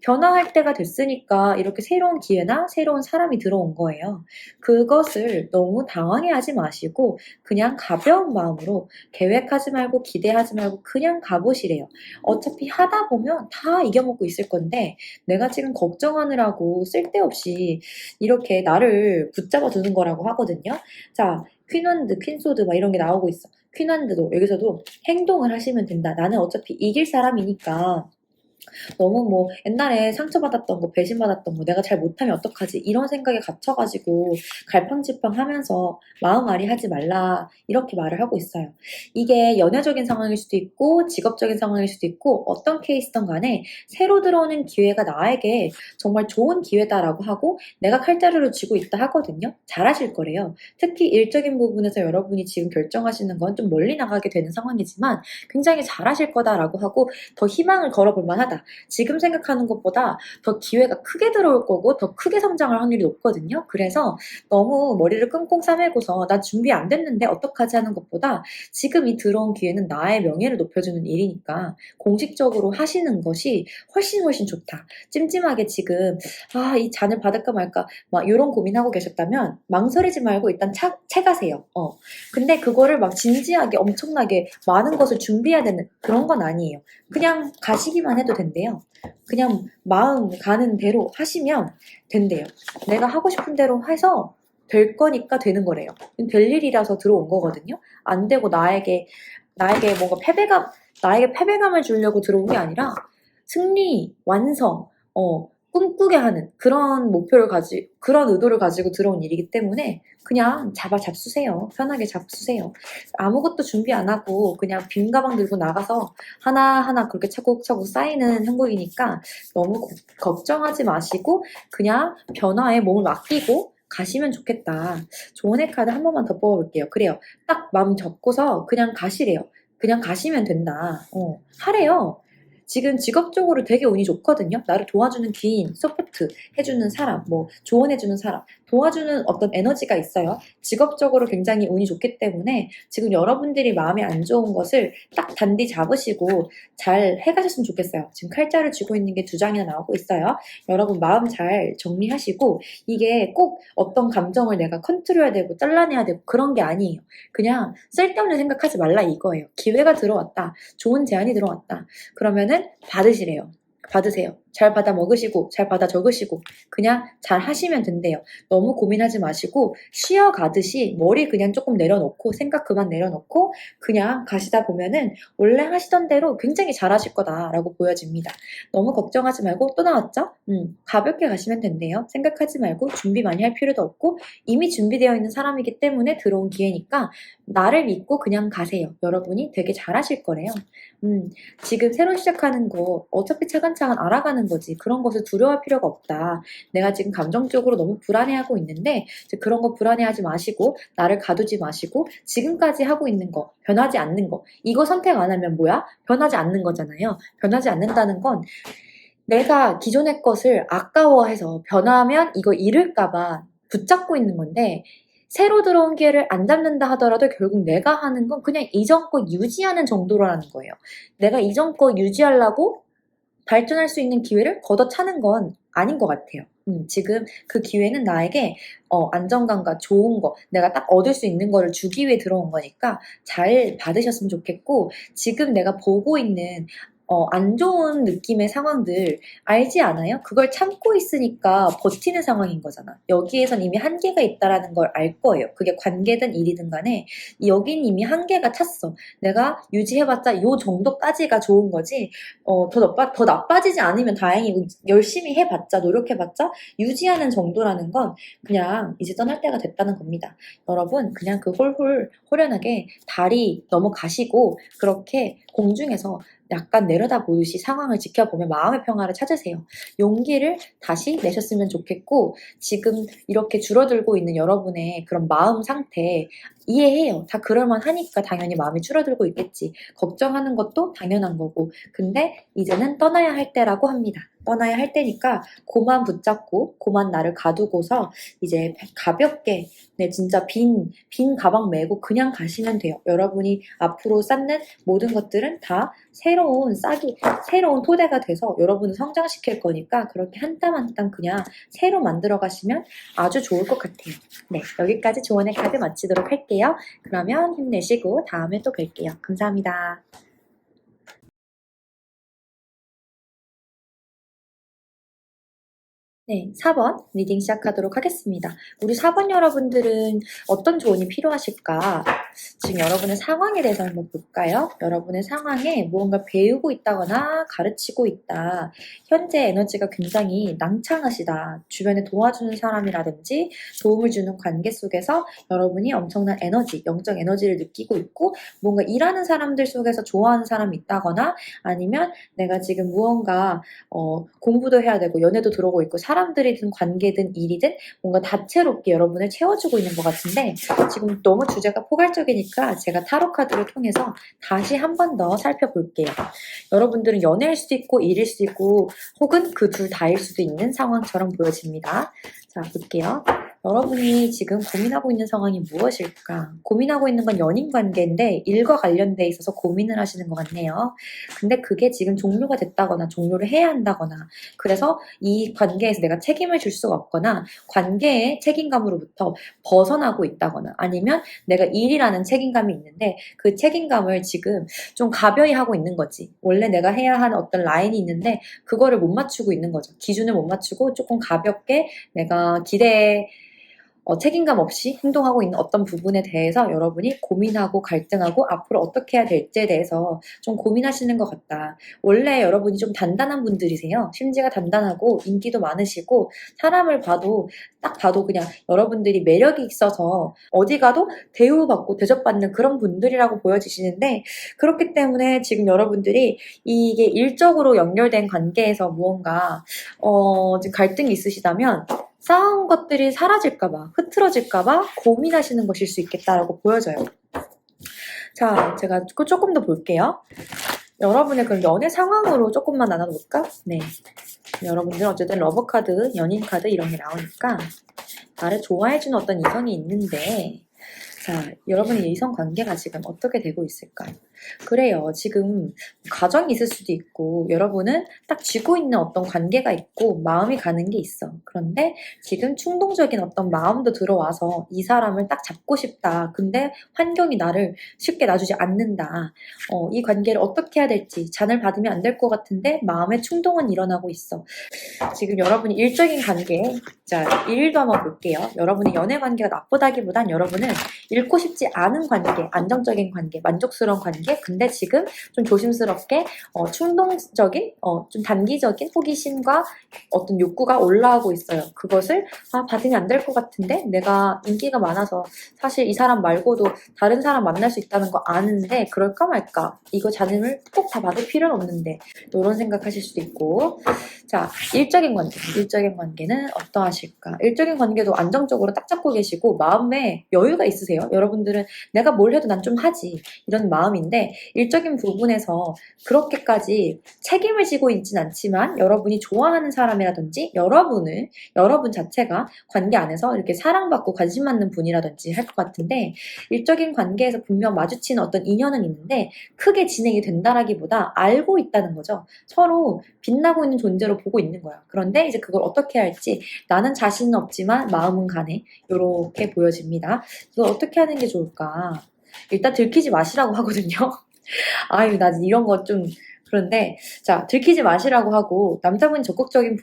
Speaker 1: 변화할 때가 됐으니까 이렇게 새로운 기회나 새로운 사람이 들어온 거예요. 그것을 너무 당황해하지 마시고 그냥 가벼운 마음으로, 계획하지 말고 기대하지 말고 그냥 가보시래요. 어차피 하다 보면 다 이겨먹고 있을 건데, 내가 지금 걱정하느라고 쓸데없이 이렇게 나를 붙잡아 두는 거라고 하거든요. 자, 퀸원드, 퀸소드 막 이런 게 나오고 있어. 퀸원드도 여기서도 행동을 하시면 된다. 나는 어차피 이길 사람이니까 너무 뭐 옛날에 상처받았던 거, 배신받았던 거, 내가 잘 못하면 어떡하지, 이런 생각에 갇혀가지고 갈팡질팡하면서 마음앓이 하지 말라, 이렇게 말을 하고 있어요. 이게 연애적인 상황일 수도 있고 직업적인 상황일 수도 있고, 어떤 케이스든 간에 새로 들어오는 기회가 나에게 정말 좋은 기회다라고 하고 내가 칼자루를 쥐고 있다 하거든요. 잘하실 거래요. 특히 일적인 부분에서 여러분이 지금 결정하시는 건 좀 멀리 나가게 되는 상황이지만 굉장히 잘하실 거다라고 하고, 더 희망을 걸어볼 만하다. 지금 생각하는 것보다 더 기회가 크게 들어올 거고 더 크게 성장할 확률이 높거든요. 그래서 너무 머리를 끙끙 싸매고서 나 준비 안 됐는데 어떡하지 하는 것보다, 지금 이 들어온 기회는 나의 명예를 높여주는 일이니까 공식적으로 하시는 것이 훨씬 훨씬 좋다. 찜찜하게 지금 이 잔을 받을까 말까 막 이런 고민하고 계셨다면 망설이지 말고 일단 채가세요. 근데 그거를 막 진지하게 엄청나게 많은 것을 준비해야 되는 그런 건 아니에요. 그냥 가시기만 해도 된대요. 그냥 마음 가는 대로 하시면 된대요. 내가 하고 싶은 대로 해서 될 거니까 되는 거래요. 될 일이라서 들어온 거거든요. 안 되고 나에게 뭔가 나에게 패배감을 주려고 들어온 게 아니라 승리, 완성, 꿈꾸게 하는 그런 그런 의도를 가지고 들어온 일이기 때문에 그냥 잡수세요. 편하게 잡수세요. 아무것도 준비 안 하고 그냥 빈 가방 들고 나가서 하나하나 그렇게 차곡차곡 쌓이는 형국이니까 너무 걱정하지 마시고 그냥 변화에 몸을 맡기고 가시면 좋겠다. 조언의 카드 한 번만 더 뽑아볼게요. 그래요. 딱 마음 접고서 그냥 가시래요. 그냥 가시면 된다. 하래요. 지금 직업적으로 되게 운이 좋거든요. 나를 도와주는 귀인, 서포트 해주는 사람, 뭐 조언해주는 사람, 도와주는 어떤 에너지가 있어요. 직업적으로 굉장히 운이 좋기 때문에 지금 여러분들이 마음에 안 좋은 것을 딱 단디 잡으시고 잘 해가셨으면 좋겠어요. 지금 칼자를 쥐고 있는 게 2장이나 나오고 있어요. 여러분 마음 잘 정리하시고, 이게 꼭 어떤 감정을 내가 컨트롤해야 되고 잘라내야 되고 그런 게 아니에요. 그냥 쓸데없는 생각하지 말라 이거예요. 기회가 들어왔다. 좋은 제안이 들어왔다. 그러면은 받으세요. 잘 받아 먹으시고 잘 받아 적으시고 그냥 잘 하시면 된대요. 너무 고민하지 마시고 쉬어가듯이 머리 그냥 조금 내려놓고 생각 그만 내려놓고 그냥 가시다 보면은 원래 하시던 대로 굉장히 잘하실 거다라고 보여집니다. 너무 걱정하지 말고, 또 나왔죠? 가볍게 가시면 된대요. 생각하지 말고 준비 많이 할 필요도 없고 이미 준비되어 있는 사람이기 때문에 들어온 기회니까 나를 믿고 그냥 가세요. 여러분이 되게 잘하실 거래요. 지금 새로 시작하는 거 어차피 차근차근 알아가는 거지. 그런 것을 두려워할 필요가 없다. 내가 지금 감정적으로 너무 불안해하고 있는데 그런 거 불안해하지 마시고 나를 가두지 마시고 지금까지 하고 있는 거, 변하지 않는 거, 이거 선택 안 하면 뭐야? 변하지 않는 거잖아요. 변하지 않는다는 건 내가 기존의 것을 아까워해서 변하면 이거 잃을까봐 붙잡고 있는 건데, 새로 들어온 기회를 안 잡는다 하더라도 결국 내가 하는 건 그냥 이전 거 유지하는 정도라는 거예요. 내가 이전 거 유지하려고 발전할 수 있는 기회를 걷어차는 건 아닌 것 같아요. 지금 그 기회는 나에게 안정감과 좋은 거, 내가 딱 얻을 수 있는 거를 주기 위해 들어온 거니까 잘 받으셨으면 좋겠고, 지금 내가 보고 있는 안 좋은 느낌의 상황들 알지 않아요? 그걸 참고 있으니까 버티는 상황인 거잖아. 여기에선 이미 한계가 있다라는 걸 알 거예요. 그게 관계든 일이든 간에 여긴 이미 한계가 찼어. 내가 유지해봤자 요 정도까지가 좋은 거지. 더 나빠지지 않으면 다행이고 열심히 해봤자 노력해봤자 유지하는 정도라는 건 그냥 이제 떠날 때가 됐다는 겁니다. 여러분 그냥 그 홀홀 다리 넘어가시고 그렇게 공중에서 약간 내려다보듯이 상황을 지켜보며 마음의 평화를 찾으세요. 용기를 다시 내셨으면 좋겠고 지금 이렇게 줄어들고 있는 여러분의 그런 마음 상태 이해해요. 다 그럴만 하니까 당연히 마음이 줄어들고 있겠지. 걱정하는 것도 당연한 거고 근데 이제는 떠나야 할 때라고 합니다. 떠나야 할 때니까 고만 붙잡고 고만 나를 가두고서 이제 가볍게 진짜 빈 가방 메고 그냥 가시면 돼요. 여러분이 앞으로 쌓는 모든 것들은 다 새로운 토대가 돼서 여러분을 성장시킬 거니까 그렇게 한 땀 한 땀 그냥 새로 만들어 가시면 아주 좋을 것 같아요. 네, 여기까지 조언의 카드 마치도록 할게요. 그러면 힘내시고 다음에 또 뵐게요. 감사합니다. 네, 4번 리딩 시작하도록 하겠습니다. 우리 4번 여러분들은 어떤 조언이 필요하실까? 지금 여러분의 상황에 대해서 한번 볼까요? 여러분의 상황에 무언가 배우고 있다거나 가르치고 있다. 현재 에너지가 굉장히 낭창하시다. 주변에 도와주는 사람이라든지 도움을 주는 관계 속에서 여러분이 엄청난 에너지, 영적 에너지를 느끼고 있고 뭔가 일하는 사람들 속에서 좋아하는 사람이 있다거나 아니면 내가 지금 무언가 공부도 해야 되고 연애도 들어오고 있고 사람들이든 관계든 일이든 뭔가 다채롭게 여러분을 채워주고 있는 것 같은데 지금 너무 주제가 포괄적이니까 제가 타로 카드를 통해서 다시 한 번 더 살펴볼게요. 여러분들은 연애일 수도 있고 일일 수도 있고 혹은 그 둘 다일 수도 있는 상황처럼 보여집니다. 자, 볼게요. 여러분이 지금 고민하고 있는 상황이 무엇일까? 고민하고 있는 건 연인 관계인데 일과 관련돼 있어서 고민을 하시는 것 같네요. 근데 그게 지금 종료가 됐다거나 종료를 해야 한다거나 그래서 이 관계에서 내가 책임을 질 수가 없거나 관계의 책임감으로부터 벗어나고 있다거나 아니면 내가 일이라는 책임감이 있는데 그 책임감을 지금 좀 가벼이 하고 있는 거지. 원래 내가 해야 하는 어떤 라인이 있는데 그거를 못 맞추고 있는 거죠. 기준을 못 맞추고 조금 가볍게 내가 책임감 없이 행동하고 있는 어떤 부분에 대해서 여러분이 고민하고 갈등하고 앞으로 어떻게 해야 될지에 대해서 좀 고민하시는 것 같다. 원래 여러분이 좀 단단한 분들이세요. 심지가 단단하고 인기도 많으시고 사람을 딱 봐도 그냥 여러분들이 매력이 있어서 어디 가도 대우받고 대접받는 그런 분들이라고 보여지시는데 그렇기 때문에 지금 여러분들이 이게 일적으로 연결된 관계에서 무언가 지금 갈등이 있으시다면 쌓아온 것들이 사라질까봐, 흐트러질까봐 고민하시는 것일 수 있겠다라고 보여져요. 자, 제가 조금 더 볼게요. 여러분의 그럼 연애 상황으로 조금만 나눠볼까? 네. 여러분들 어쨌든 러브 카드, 연인 카드 이런 게 나오니까 나를 좋아해주는 어떤 이성이 있는데 자, 여러분의 이성 관계가 지금 어떻게 되고 있을까요? 그래요. 지금 가정이 있을 수도 있고 여러분은 딱 쥐고 있는 어떤 관계가 있고 마음이 가는 게 있어. 그런데 지금 충동적인 어떤 마음도 들어와서 이 사람을 딱 잡고 싶다. 근데 환경이 나를 쉽게 놔주지 않는다. 이 관계를 어떻게 해야 될지 잔을 받으면 안 될 것 같은데 마음의 충동은 일어나고 있어. 지금 여러분이 일적인 관계, 자, 일도 한번 볼게요. 여러분의 연애 관계가 나쁘다기보단 여러분은 잃고 싶지 않은 관계, 안정적인 관계, 만족스러운 관계, 근데 지금 좀 조심스럽게 충동적인, 좀 단기적인 호기심과 어떤 욕구가 올라오고 있어요. 그것을 받으면 안 될 것 같은데 내가 인기가 많아서 사실 이 사람 말고도 다른 사람 만날 수 있다는 거 아는데 그럴까 말까? 이거 잔을 꼭 다 받을 필요는 없는데 이런 생각하실 수도 있고 자, 일적인 관계는 어떠하실까? 일적인 관계도 안정적으로 딱 잡고 계시고 마음에 여유가 있으세요. 여러분들은 내가 뭘 해도 난 좀 하지 이런 마음인데 일적인 부분에서 그렇게까지 책임을 지고 있진 않지만 여러분이 좋아하는 사람이라든지 여러분 자체가 관계 안에서 이렇게 사랑받고 관심 받는 분이라든지 할 것 같은데 일적인 관계에서 분명 마주치는 어떤 인연은 있는데 크게 진행이 된다라기보다 알고 있다는 거죠. 서로 빛나고 있는 존재로 보고 있는 거야. 그런데 이제 그걸 어떻게 할지 나는 자신은 없지만 마음은 가네. 이렇게 보여집니다. 이걸 어떻게 하는 게 좋을까? 일단 들키지 마시라고 하거든요. 아유, 나 이런 거 좀 그런데 자, 들키지 마시라고 하고 남자분이 적극적인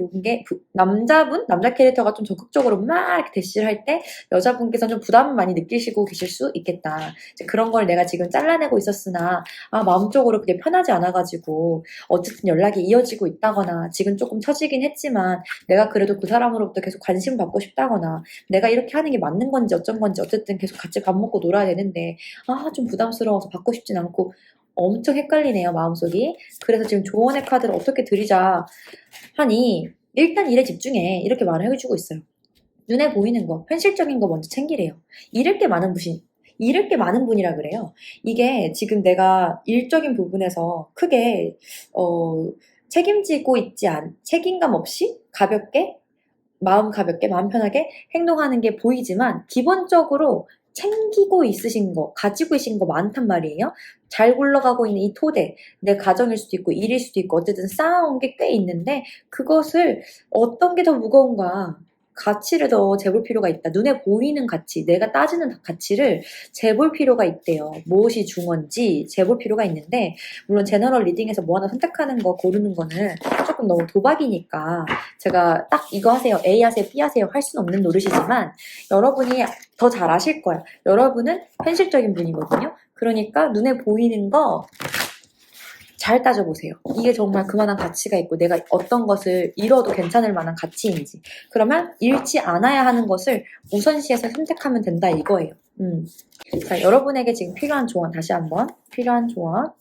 Speaker 1: 남자 캐릭터가 좀 적극적으로 막 이렇게 대시를 할 때 여자분께서는 좀 부담을 많이 느끼시고 계실 수 있겠다. 이제 그런 걸 내가 지금 잘라내고 있었으나 마음적으로 그게 편하지 않아가지고 어쨌든 연락이 이어지고 있다거나 지금 조금 처지긴 했지만 내가 그래도 그 사람으로부터 계속 관심 받고 싶다거나 내가 이렇게 하는 게 맞는 건지 어쩐 건지 어쨌든 계속 같이 밥 먹고 놀아야 되는데 좀 부담스러워서 받고 싶진 않고 엄청 헷갈리네요, 마음속이. 그래서 지금 조언의 카드를 어떻게 드리자 하니 일단 일에 집중해 이렇게 말을 해주고 있어요. 눈에 보이는 거, 현실적인 거 먼저 챙기래요. 잃을 게 많은 분이라 그래요. 이게 지금 내가 일적인 부분에서 크게 책임지고 책임감 없이 마음 가볍게, 마음 편하게 행동하는 게 보이지만 기본적으로 챙기고 있으신 거, 가지고 계신 거 많단 말이에요. 잘 굴러가고 있는 이 토대, 내 가정일 수도 있고 일일 수도 있고 어쨌든 쌓아온 게 꽤 있는데 그것을 어떤 게 더 무거운가 가치를 더 재볼 필요가 있다. 눈에 보이는 가치, 내가 따지는 가치를 재볼 필요가 있대요. 무엇이 중요한지 재볼 필요가 있는데 물론 제너럴 리딩에서 뭐 하나 선택하는 거 고르는 거는 조금 너무 도박이니까 제가 딱 이거 하세요, A 하세요, B 하세요 할 수는 없는 노릇이지만 여러분이 더 잘 아실 거야. 여러분은 현실적인 분이거든요. 그러니까 눈에 보이는 거 잘 따져보세요. 이게 정말 그만한 가치가 있고 내가 어떤 것을 잃어도 괜찮을 만한 가치인지. 그러면 잃지 않아야 하는 것을 우선시해서 선택하면 된다 이거예요. 자, 여러분에게 지금 필요한 조언 다시 한번. 필요한 조언.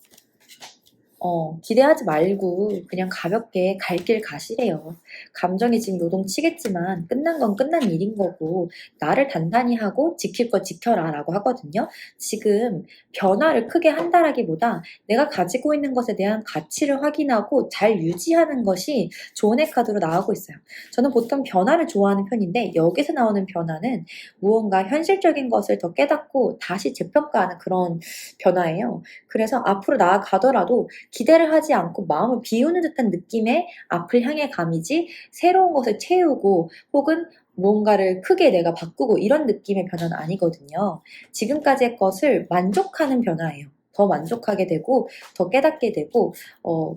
Speaker 1: 기대하지 말고 그냥 가볍게 갈 길 가시래요. 감정이 지금 요동치겠지만 끝난 건 끝난 일인 거고 나를 단단히 하고 지킬 거 지켜라 라고 하거든요. 지금 변화를 크게 한다라기보다 내가 가지고 있는 것에 대한 가치를 확인하고 잘 유지하는 것이 조언의 카드로 나오고 있어요. 저는 보통 변화를 좋아하는 편인데 여기서 나오는 변화는 무언가 현실적인 것을 더 깨닫고 다시 재평가하는 그런 변화예요. 그래서 앞으로 나아가더라도 기대를 하지 않고 마음을 비우는 듯한 느낌의 앞을 향해 감이지 새로운 것을 채우고 혹은 뭔가를 크게 내가 바꾸고 이런 느낌의 변화는 아니거든요. 지금까지의 것을 만족하는 변화예요. 더 만족하게 되고 더 깨닫게 되고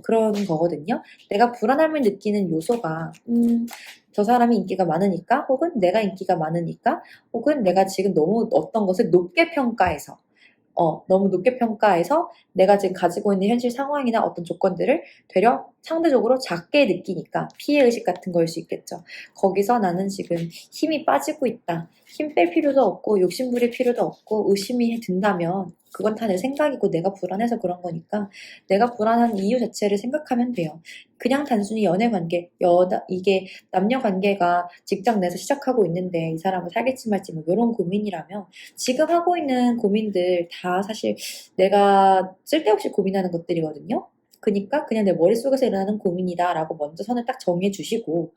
Speaker 1: 그런 거거든요. 내가 불안함을 느끼는 요소가 저 사람이 인기가 많으니까 혹은 내가 인기가 많으니까 혹은 내가 지금 너무 어떤 것을 높게 평가해서 너무 높게 평가해서 내가 지금 가지고 있는 현실 상황이나 어떤 조건들을 되려 상대적으로 작게 느끼니까 피해의식 같은 거일 수 있겠죠. 거기서 나는 지금 힘이 빠지고 있다. 힘 뺄 필요도 없고 욕심부릴 필요도 없고 의심이 든다면 그건 다 내 생각이고 내가 불안해서 그런 거니까 내가 불안한 이유 자체를 생각하면 돼요. 그냥 단순히 연애관계, 이게 남녀관계가 직장 내에서 시작하고 있는데 이 사람을 사귈지 말지 뭐 이런 고민이라면 지금 하고 있는 고민들 다 사실 내가 쓸데없이 고민하는 것들이거든요. 그러니까 그냥 내 머릿속에서 일어나는 고민이다 라고 먼저 선을 딱 정해 주시고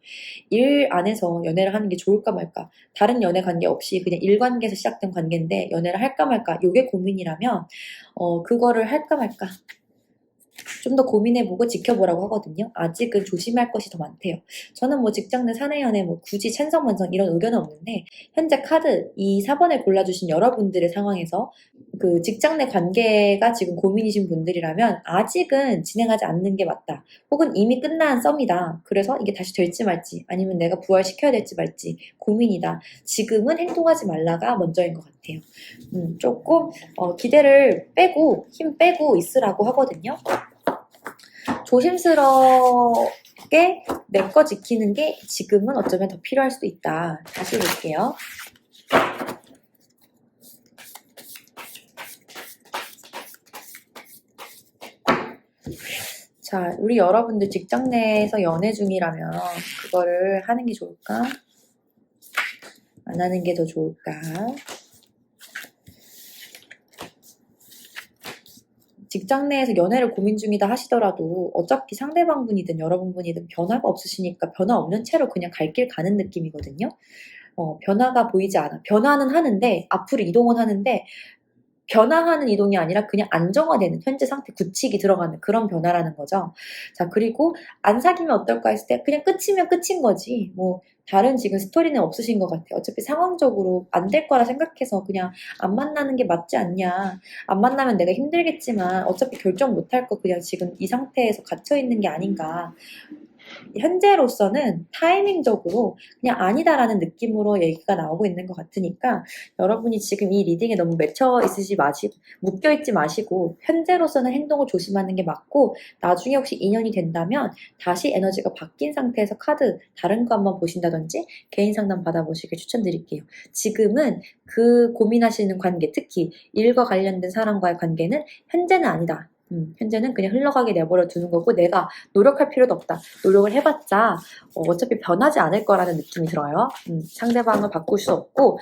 Speaker 1: 일 안에서 연애를 하는 게 좋을까 말까 다른 연애 관계 없이 그냥 일 관계에서 시작된 관계인데 연애를 할까 말까 요게 고민이라면 그거를 할까 말까 좀 더 고민해보고 지켜보라고 하거든요. 아직은 조심할 것이 더 많대요. 저는 뭐 직장 내 사내 연애 뭐 굳이 찬성반성 이런 의견은 없는데 현재 카드 이 4번을 골라주신 여러분들의 상황에서 그 직장 내 관계가 지금 고민이신 분들이라면 아직은 진행하지 않는 게 맞다. 혹은 이미 끝난 썸이다. 그래서 이게 다시 될지 말지 아니면 내가 부활시켜야 될지 말지 고민이다. 지금은 행동하지 말라가 먼저인 것 같아요. 조금 기대를 빼고 힘 빼고 있으라고 하거든요. 조심스럽게 내 거 지키는 게 지금은 어쩌면 더 필요할 수도 있다. 다시 볼게요. 자, 우리 여러분들 직장 내에서 연애 중이라면 그거를 하는 게 좋을까? 안 하는 게 더 좋을까? 직장 내에서 연애를 고민 중이다 하시더라도 어차피 상대방분이든 여러분분이든 변화가 없으시니까 변화 없는 채로 그냥 갈 길 가는 느낌이거든요. 변화가 보이지 않아. 변화는 하는데 앞으로 이동은 하는데 변화하는 이동이 아니라 그냥 안정화되는 현재 상태 굳히기 들어가는 그런 변화라는 거죠. 자, 그리고 안 사귀면 어떨까 했을 때 그냥 끝이면 끝인 거지. 뭐 다른 지금 스토리는 없으신 것 같아요. 어차피 상황적으로 안 될 거라 생각해서 그냥 안 만나는 게 맞지 않냐. 안 만나면 내가 힘들겠지만 어차피 결정 못할 거 그냥 지금 이 상태에서 갇혀 있는 게 아닌가. 현재로서는 타이밍적으로 그냥 아니다라는 느낌으로 얘기가 나오고 있는 것 같으니까 여러분이 지금 이 리딩에 너무 맺혀 있으지 마시고 묶여 있지 마시고 현재로서는 행동을 조심하는 게 맞고 나중에 혹시 인연이 된다면 다시 에너지가 바뀐 상태에서 카드 다른 거 한번 보신다든지 개인 상담 받아보시길 추천드릴게요. 지금은 그 고민하시는 관계, 특히 일과 관련된 사람과의 관계는 현재는 아니다. 현재는 그냥 흘러가게 내버려 두는 거고 내가 노력할 필요도 없다. 노력을 해봤자 어차피 변하지 않을 거라는 느낌이 들어요. 상대방을 바꿀 수 없고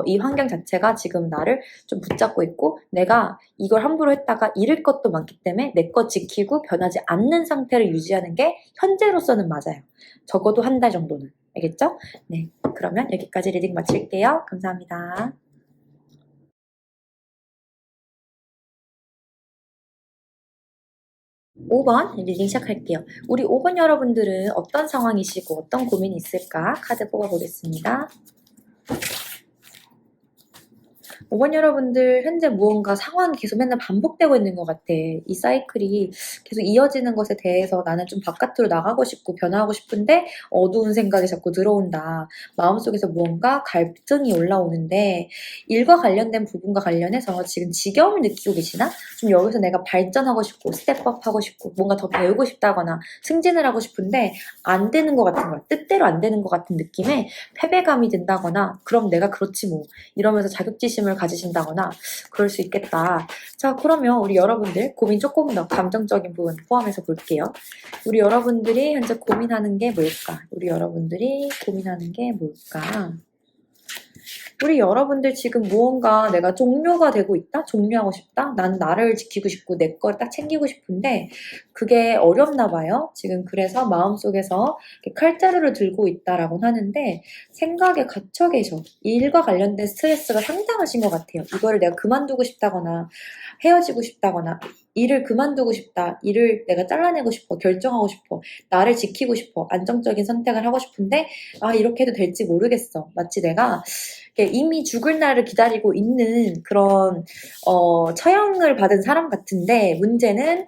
Speaker 1: 이 환경 자체가 지금 나를 좀 붙잡고 있고 내가 이걸 함부로 했다가 잃을 것도 많기 때문에 내 것 지키고 변하지 않는 상태를 유지하는 게 현재로서는 맞아요. 적어도 한 달 정도는. 알겠죠? 네, 그러면 여기까지 리딩 마칠게요. 감사합니다. 5번 리딩 시작할게요. 우리 5번 여러분들은 어떤 상황이시고 어떤 고민이 있을까? 카드 뽑아보겠습니다. 5번 여러분들 현재 무언가 상황이 계속 맨날 반복되고 있는 것 같아. 이 사이클이 계속 이어지는 것에 대해서 나는 좀 바깥으로 나가고 싶고 변화하고 싶은데 어두운 생각이 자꾸 들어온다. 마음속에서 무언가 갈등이 올라오는데 일과 관련된 부분과 관련해서 지금 지겨움을 느끼고 계시나? 좀 여기서 내가 발전하고 싶고 스텝업 하고 싶고 뭔가 더 배우고 싶다거나 승진을 하고 싶은데 안 되는 것 같은 거야. 뜻대로 안 되는 것 같은 느낌에 패배감이 든다거나 그럼 내가 그렇지 뭐 이러면서 자격지심을 가지신다거나 그럴 수 있겠다. 자, 그러면 우리 여러분들 고민 조금 더 감정적인 부분 포함해서 볼게요. 우리 여러분들이 현재 고민하는 게 뭘까? 우리 여러분들이 고민하는 게 뭘까? 우리 여러분들 지금 무언가 내가 종료가 되고 있다? 종료하고 싶다? 난 나를 지키고 싶고 내 걸 딱 챙기고 싶은데 그게 어렵나 봐요. 지금 그래서 마음속에서 칼자루를 들고 있다라고 하는데 생각에 갇혀 계셔. 일과 관련된 스트레스가 상당하신 것 같아요. 이거를 내가 그만두고 싶다거나 헤어지고 싶다거나 일을 그만두고 싶다. 일을 내가 잘라내고 싶어. 결정하고 싶어. 나를 지키고 싶어. 안정적인 선택을 하고 싶은데 아 이렇게 해도 될지 모르겠어. 마치 내가 이미 죽을 날을 기다리고 있는 그런 처형을 받은 사람 같은데 문제는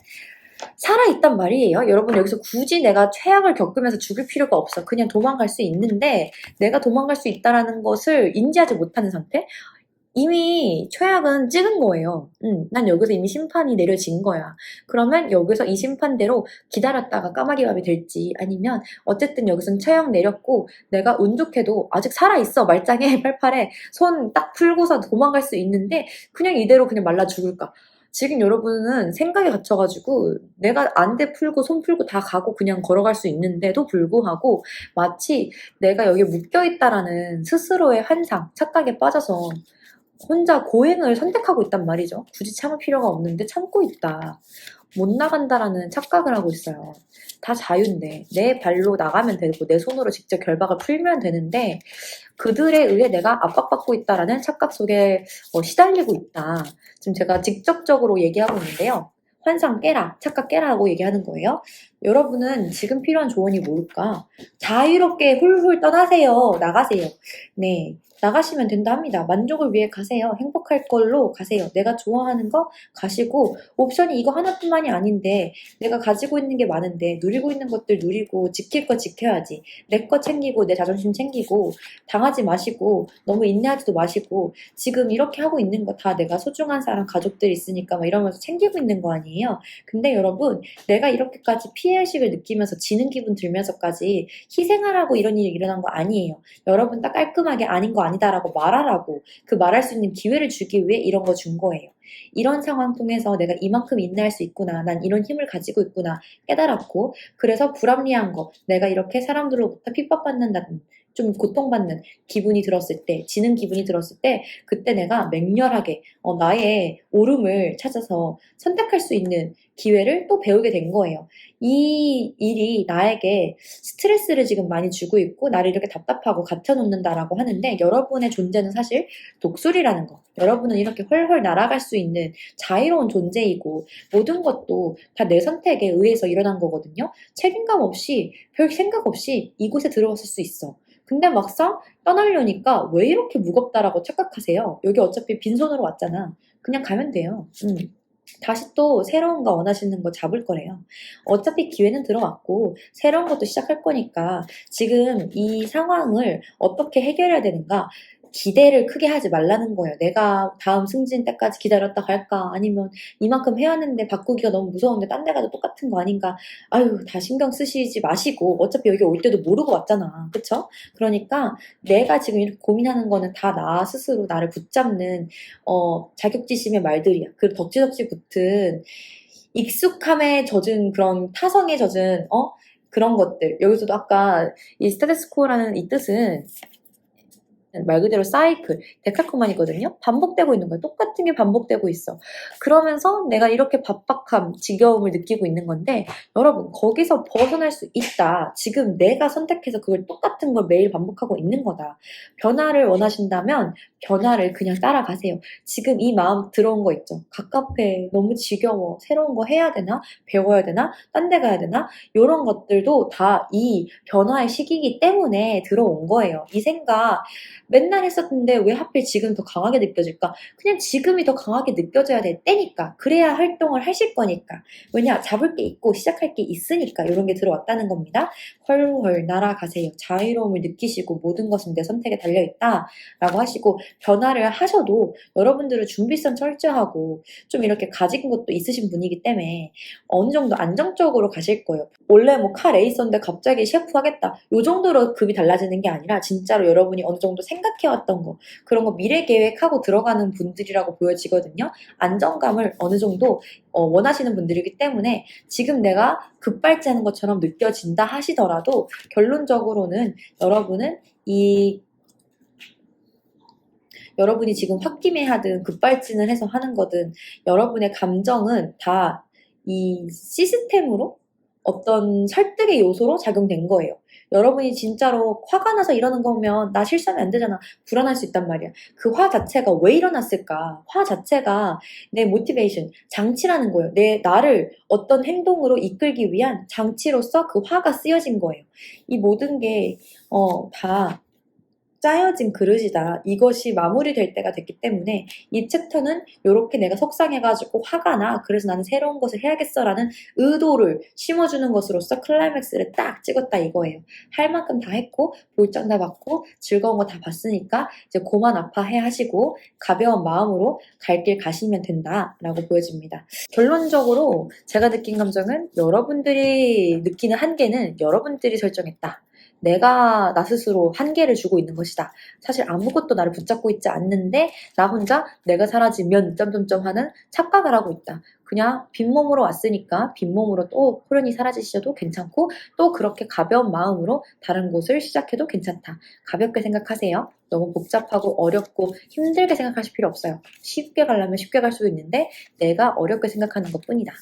Speaker 1: 살아있단 말이에요. 여러분 여기서 굳이 내가 최악을 겪으면서 죽을 필요가 없어. 그냥 도망갈 수 있는데 내가 도망갈 수 있다는 것을 인지하지 못하는 상태? 이미 최악은 찍은 거예요. 난 여기서 이미 심판이 내려진 거야. 그러면 여기서 이 심판대로 기다렸다가 까마귀밥이 될지 아니면 어쨌든 여기서는 최악 내렸고 내가 운 좋게도 아직 살아있어. 말짱해 팔팔해. 손 딱 풀고서 도망갈 수 있는데 그냥 이대로 그냥 말라 죽을까. 지금 여러분은 생각에 갇혀가지고 내가 안대 풀고 손 풀고 다 가고 그냥 걸어갈 수 있는데도 불구하고 마치 내가 여기 묶여있다라는 스스로의 환상, 착각에 빠져서 혼자 고행을 선택하고 있단 말이죠. 굳이 참을 필요가 없는데 참고 있다. 못 나간다라는 착각을 하고 있어요. 다 자유인데 내 발로 나가면 되고 내 손으로 직접 결박을 풀면 되는데 그들에 의해 내가 압박받고 있다라는 착각 속에 시달리고 있다. 지금 제가 직접적으로 얘기하고 있는데요. 환상 깨라, 착각 깨라고 얘기하는 거예요. 여러분은 지금 필요한 조언이 뭘까? 자유롭게 훌훌 떠나세요. 나가세요. 네. 나가시면 된다 합니다. 만족을 위해 가세요. 행복할 걸로 가세요. 내가 좋아하는 거 가시고 옵션이 이거 하나뿐만이 아닌데 내가 가지고 있는 게 많은데 누리고 있는 것들 누리고 지킬 거 지켜야지. 내 거 챙기고 내 자존심 챙기고 당하지 마시고 너무 인내하지도 마시고 지금 이렇게 하고 있는 거 다 내가 소중한 사람 가족들 있으니까 막 이러면서 챙기고 있는 거 아니에요. 근데 여러분 내가 이렇게까지 피해의식을 느끼면서 지는 기분 들면서까지 희생하라고 이런 일이 일어난 거 아니에요. 여러분 딱 깔끔하게 아닌 거 아니다라고 말하라고 그 말할 수 있는 기회를 주기 위해 이런 거 준 거예요. 이런 상황 통해서 내가 이만큼 인내할 수 있구나. 난 이런 힘을 가지고 있구나. 깨달았고 그래서 불합리한 거 내가 이렇게 사람들로부터 핍박받는다든 좀 고통받는 기분이 들었을 때, 지는 기분이 들었을 때, 그때 내가 맹렬하게 나의 옳음을 찾아서 선택할 수 있는 기회를 또 배우게 된 거예요. 이 일이 나에게 스트레스를 지금 많이 주고 있고 나를 이렇게 답답하고 갇혀놓는다라고 하는데, 여러분의 존재는 사실 독수리라는 거. 여러분은 이렇게 훨훨 날아갈 수 있는 자유로운 존재이고 모든 것도 다 내 선택에 의해서 일어난 거거든요. 책임감 없이 별 생각 없이 이곳에 들어왔을 수 있어. 근데 막상 떠나려니까 왜 이렇게 무겁다라고 착각하세요? 여기 어차피 빈손으로 왔잖아. 그냥 가면 돼요. 다시 또 새로운 거 원하시는 거 잡을 거래요. 어차피 기회는 들어왔고 새로운 것도 시작할 거니까 지금 이 상황을 어떻게 해결해야 되는가, 기대를 크게 하지 말라는 거예요. 내가 다음 승진 때까지 기다렸다 갈까? 아니면 이만큼 해왔는데 바꾸기가 너무 무서운데 딴 데 가도 똑같은 거 아닌가? 아유, 다 신경 쓰시지 마시고 어차피 여기 올 때도 모르고 왔잖아. 그쵸? 그러니까 내가 지금 이렇게 고민하는 거는 다 나 스스로 나를 붙잡는 자격지심의 말들이야. 그 덕지덕지 붙은 익숙함에 젖은 그런 타성에 젖은 그런 것들. 여기서도 아까 이 스테테스코라는 이 뜻은 말 그대로 사이클, 데칼코마니거든요. 반복되고 있는 거예요. 똑같은 게 반복되고 있어. 그러면서 내가 이렇게 바박함, 지겨움을 느끼고 있는 건데, 여러분 거기서 벗어날 수 있다. 지금 내가 선택해서 그걸 똑같은 걸 매일 반복하고 있는 거다. 변화를 원하신다면 변화를 그냥 따라가세요. 지금 이 마음 들어온 거 있죠. 갑갑해, 너무 지겨워, 새로운 거 해야 되나, 배워야 되나, 딴 데 가야 되나, 이런 것들도 다 이 변화의 시기이기 때문에 들어온 거예요. 이 생각 맨날 했었는데 왜 하필 지금 더 강하게 느껴질까? 그냥 지금이 더 강하게 느껴져야 될 때니까. 그래야 활동을 하실 거니까. 왜냐? 잡을 게 있고 시작할 게 있으니까 이런 게 들어왔다는 겁니다. 훨훨 날아가세요. 자유로움을 느끼시고 모든 것은 내 선택에 달려있다 라고 하시고, 변화를 하셔도 여러분들은 준비성 철저하고 좀 이렇게 가진 것도 있으신 분이기 때문에 어느 정도 안정적으로 가실 거예요. 원래 뭐 카 레이서인데 갑자기 셰프 하겠다, 요 정도로 급이 달라지는 게 아니라 진짜로 여러분이 어느 정도 생각해왔던 거, 그런 거 미래 계획하고 들어가는 분들이라고 보여지거든요. 안정감을 어느 정도 원하시는 분들이기 때문에 지금 내가 급발진하는 것처럼 느껴진다 하시더라도 결론적으로는 여러분이 지금 홧김에 하든 급발진을 해서 하는 거든 여러분의 감정은 다 이 시스템으로 어떤 설득의 요소로 작용된 거예요. 여러분이 진짜로 화가 나서 이러는 거면 나 실수하면 안 되잖아. 불안할 수 있단 말이야. 그 화 자체가 왜 일어났을까? 화 자체가 내 모티베이션, 장치라는 거예요. 나를 어떤 행동으로 이끌기 위한 장치로서 그 화가 쓰여진 거예요. 이 모든 게 다 짜여진 그릇이다. 이것이 마무리될 때가 됐기 때문에 이 챕터는 이렇게 내가 속상해가지고 화가 나, 그래서 나는 새로운 것을 해야겠어 라는 의도를 심어주는 것으로서 클라이맥스를 딱 찍었다 이거예요. 할 만큼 다 했고 볼장 다 받고 즐거운 거 다 봤으니까 이제 고만 아파해 하시고 가벼운 마음으로 갈 길 가시면 된다 라고 보여집니다. 결론적으로 제가 느낀 감정은, 여러분들이 느끼는 한계는 여러분들이 설정했다. 내가 나 스스로 한계를 주고 있는 것이다. 사실 아무것도 나를 붙잡고 있지 않는데 나 혼자 내가 사라지면 점점점 하는 착각을 하고 있다. 그냥 빈몸으로 왔으니까 빈몸으로 또 호련히 사라지셔도 괜찮고, 또 그렇게 가벼운 마음으로 다른 곳을 시작해도 괜찮다. 가볍게 생각하세요. 너무 복잡하고 어렵고 힘들게 생각하실 필요 없어요. 쉽게 가려면 쉽게 갈 수도 있는데 내가 어렵게 생각하는 것뿐이다.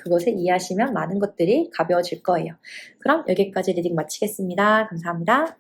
Speaker 1: 그것을 이해하시면 많은 것들이 가벼워질 거예요. 그럼 여기까지 리딩 마치겠습니다. 감사합니다.